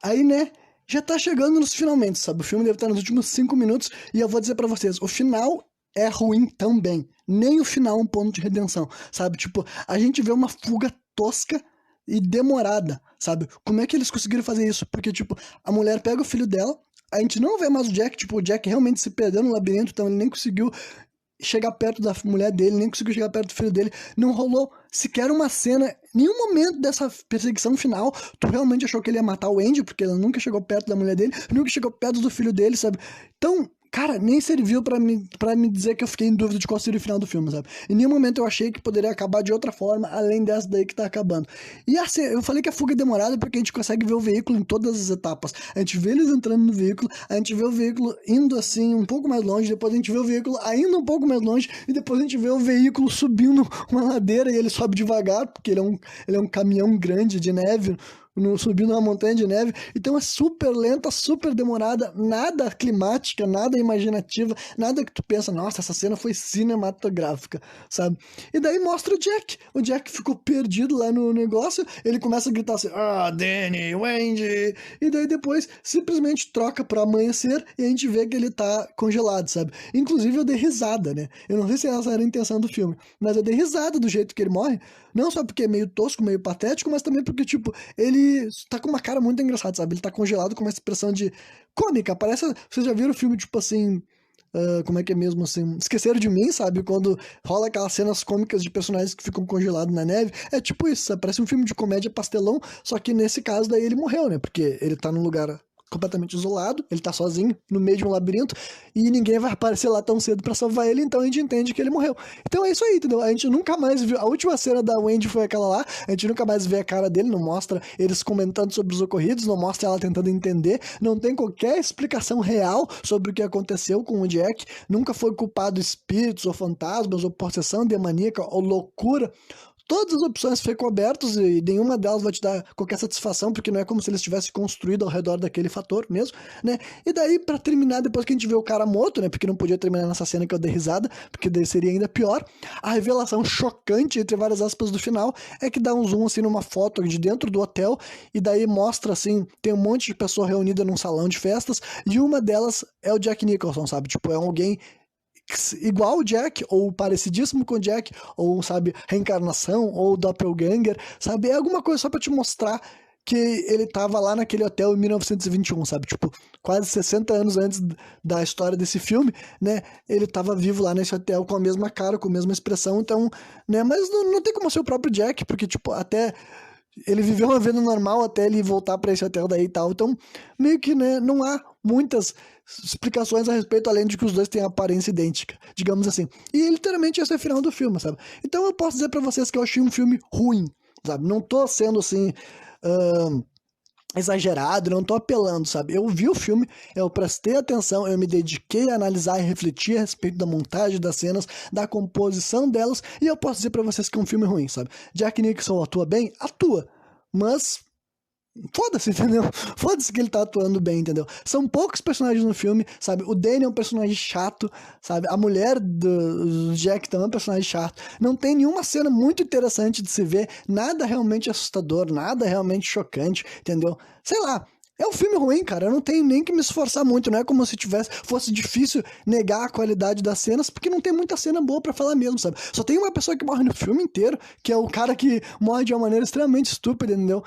Aí, né, já tá chegando nos finalmente, sabe? O filme deve estar nos últimos 5 minutos e eu vou dizer pra vocês, o final é ruim também. Nem o final é um ponto de redenção, sabe? Tipo, a gente vê uma fuga tosca e demorada, sabe? Como é que eles conseguiram fazer isso? Porque, tipo, a mulher pega o filho dela, a gente não vê mais o Jack, tipo, o Jack realmente se perdeu no labirinto, então ele nem conseguiu chegar perto da mulher dele, nem conseguiu chegar perto do filho dele, não rolou sequer uma cena, nenhum momento dessa perseguição final, tu realmente achou que ele ia matar o Andy, porque ele nunca chegou perto da mulher dele, nunca chegou perto do filho dele, sabe? Então, cara, nem serviu pra me dizer que eu fiquei em dúvida de qual seria o final do filme, sabe? Em nenhum momento eu achei que poderia acabar de outra forma, além dessa daí que tá acabando. E assim, eu falei que a fuga é demorada porque a gente consegue ver o veículo em todas as etapas. A gente vê eles entrando no veículo, a gente vê o veículo indo assim, um pouco mais longe, depois a gente vê o veículo ainda um pouco mais longe, e depois a gente vê o veículo subindo uma ladeira e ele sobe devagar, porque ele é um caminhão grande de neve, subindo uma montanha de neve, então é super lenta, super demorada, nada climática, nada imaginativa, nada que tu pensa, nossa, essa cena foi cinematográfica, sabe? E daí mostra o Jack ficou perdido lá no negócio, ele começa a gritar assim, Danny, Wendy, e daí depois simplesmente troca pro amanhecer e a gente vê que ele tá congelado, sabe? Inclusive eu dei risada, né? Eu não sei se essa era a intenção do filme, mas eu dei risada do jeito que ele morre, Não só porque é meio tosco, meio patético, mas também porque, tipo, ele tá com uma cara muito engraçada, sabe? Ele tá congelado com uma expressão de cômica. Parece. Vocês já viram o filme, tipo assim. Como é que é mesmo assim? Esqueceram de Mim, sabe? Quando rola aquelas cenas cômicas de personagens que ficam congelados na neve. É tipo isso, sabe? Parece um filme de comédia pastelão, só que nesse caso daí ele morreu, né? Porque ele tá num lugar completamente isolado, ele tá sozinho, no meio de um labirinto, e ninguém vai aparecer lá tão cedo pra salvar ele, então a gente entende que ele morreu. Então é isso aí, entendeu? A gente nunca mais viu, a última cena da Wendy foi aquela lá, a gente nunca mais vê a cara dele, não mostra eles comentando sobre os ocorridos, não mostra ela tentando entender, não tem qualquer explicação real sobre o que aconteceu com o Jack, nunca foi culpado espíritos ou fantasmas, ou possessão demoníaca, ou loucura. Todas as opções ficam abertas e nenhuma delas vai te dar qualquer satisfação, porque não é como se eles tivessem construído ao redor daquele fator mesmo, né? E daí, pra terminar, depois que a gente vê o cara morto, né? Porque não podia terminar nessa cena que eu dei risada, porque daí seria ainda pior. A revelação chocante, entre várias aspas, do final, é que dá um zoom, assim, numa foto de dentro do hotel, e daí mostra, assim, tem um monte de pessoa reunida num salão de festas, e uma delas é o Jack Nicholson, sabe? Tipo, é alguém igual o Jack, ou parecidíssimo com o Jack, ou, sabe, reencarnação, ou doppelganger, sabe? É alguma coisa só pra te mostrar que ele tava lá naquele hotel em 1921, sabe? Tipo, quase 60 anos antes da história desse filme, né? Ele tava vivo lá nesse hotel com a mesma cara, com a mesma expressão, então, né? Mas não tem como ser o próprio Jack, porque, tipo, até ele viveu uma vida normal até ele voltar pra esse hotel daí e tal. Então, meio que, né, não há muitas explicações a respeito, além de que os dois têm aparência idêntica, digamos assim. E literalmente esse é o final do filme, sabe? Então eu posso dizer pra vocês que eu achei um filme ruim, sabe? Não tô sendo assim. Exagerado, não tô apelando, sabe? Eu vi o filme, eu prestei atenção, eu me dediquei a analisar e refletir a respeito da montagem das cenas, da composição delas, e eu posso dizer pra vocês que é um filme ruim, sabe? Jack Nicholson atua bem? Atua, mas foda-se, entendeu? Foda-se que ele tá atuando bem, entendeu? São poucos personagens no filme, sabe? O Danny é um personagem chato, sabe? A mulher do Jack também é um personagem chato. Não tem nenhuma cena muito interessante de se ver, nada realmente assustador, nada realmente chocante, entendeu? Sei lá. É um filme ruim, cara. Eu não tenho nem que me esforçar muito. Não é como se fosse difícil negar a qualidade das cenas, porque não tem muita cena boa pra falar mesmo, sabe? Só tem uma pessoa que morre no filme inteiro, que é o cara que morre de uma maneira extremamente estúpida, entendeu?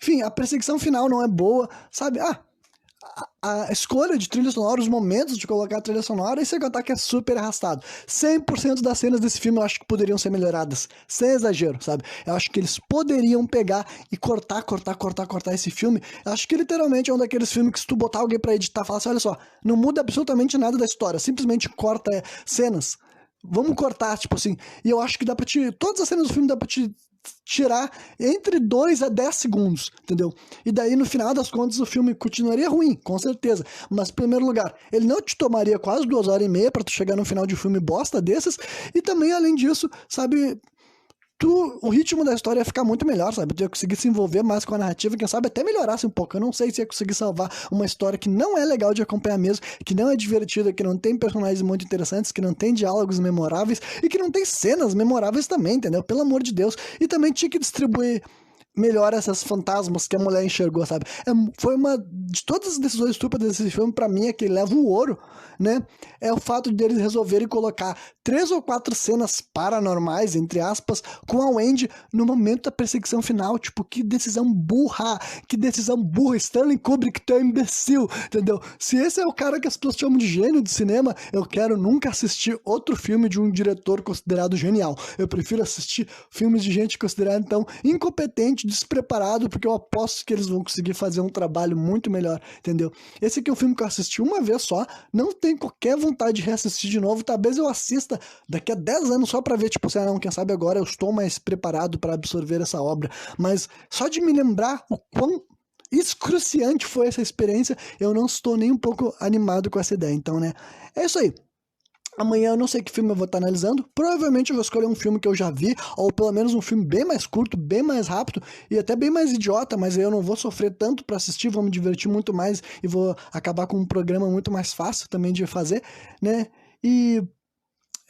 Enfim, a perseguição final não é boa, sabe? A escolha de trilha sonora, os momentos de colocar a trilha sonora, esse ataque é super arrastado. 100% das cenas desse filme eu acho que poderiam ser melhoradas, sem exagero, sabe? Eu acho que eles poderiam pegar e cortar esse filme. Eu acho que literalmente é um daqueles filmes que se tu botar alguém pra editar, falar assim, olha só, não muda absolutamente nada da história, simplesmente corta cenas. Vamos cortar, tipo assim, e eu acho que dá pra te... Todas as cenas do filme dá pra te tirar entre 2 a 10 segundos, entendeu? E daí, no final das contas, o filme continuaria ruim, com certeza. Mas, em primeiro lugar, ele não te tomaria quase 2 horas e meia pra tu chegar no final de um filme bosta desses. E também, além disso, sabe... O ritmo da história ia ficar muito melhor, sabe? Tu ia conseguir se envolver mais com a narrativa, quem sabe até melhorasse um pouco. Eu não sei se ia conseguir salvar uma história que não é legal de acompanhar mesmo, que não é divertida, que não tem personagens muito interessantes, que não tem diálogos memoráveis e que não tem cenas memoráveis também, entendeu? Pelo amor de Deus. E também tinha que distribuir melhor essas fantasmas que a mulher enxergou, sabe? Foi uma... De todas as decisões estúpidas desse filme, pra mim, é que leva o ouro, né? É o fato de eles resolverem colocar 3 ou 4 cenas paranormais, entre aspas, com a Wendy no momento da perseguição final. Tipo, que decisão burra! Que decisão burra! Stanley Kubrick, tu é um imbecil, entendeu? Se esse é o cara que as pessoas chamam de gênio do cinema, eu quero nunca assistir outro filme de um diretor considerado genial. Eu prefiro assistir filmes de gente considerada, então, incompetente, despreparado, porque eu aposto que eles vão conseguir fazer um trabalho muito melhor, entendeu? Esse aqui é um filme que eu assisti uma vez só, não tenho qualquer vontade de reassistir de novo, talvez eu assista daqui a 10 anos só pra ver, tipo, sei lá, não, quem sabe agora eu estou mais preparado para absorver essa obra, mas só de me lembrar o quão excruciante foi essa experiência, eu não estou nem um pouco animado com essa ideia, então, né, é isso aí. Amanhã eu não sei que filme eu vou estar analisando. Provavelmente eu vou escolher um filme que eu já vi, ou pelo menos um filme bem mais curto, bem mais rápido e até bem mais idiota, mas aí eu não vou sofrer tanto pra assistir, vou me divertir muito mais e vou acabar com um programa muito mais fácil também de fazer, né? E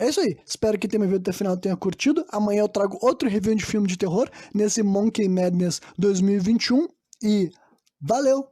é isso aí. Espero que tenha me visto até o final, tenha curtido. Amanhã eu trago outro review de filme de terror nesse Monkey Madness 2021 e valeu!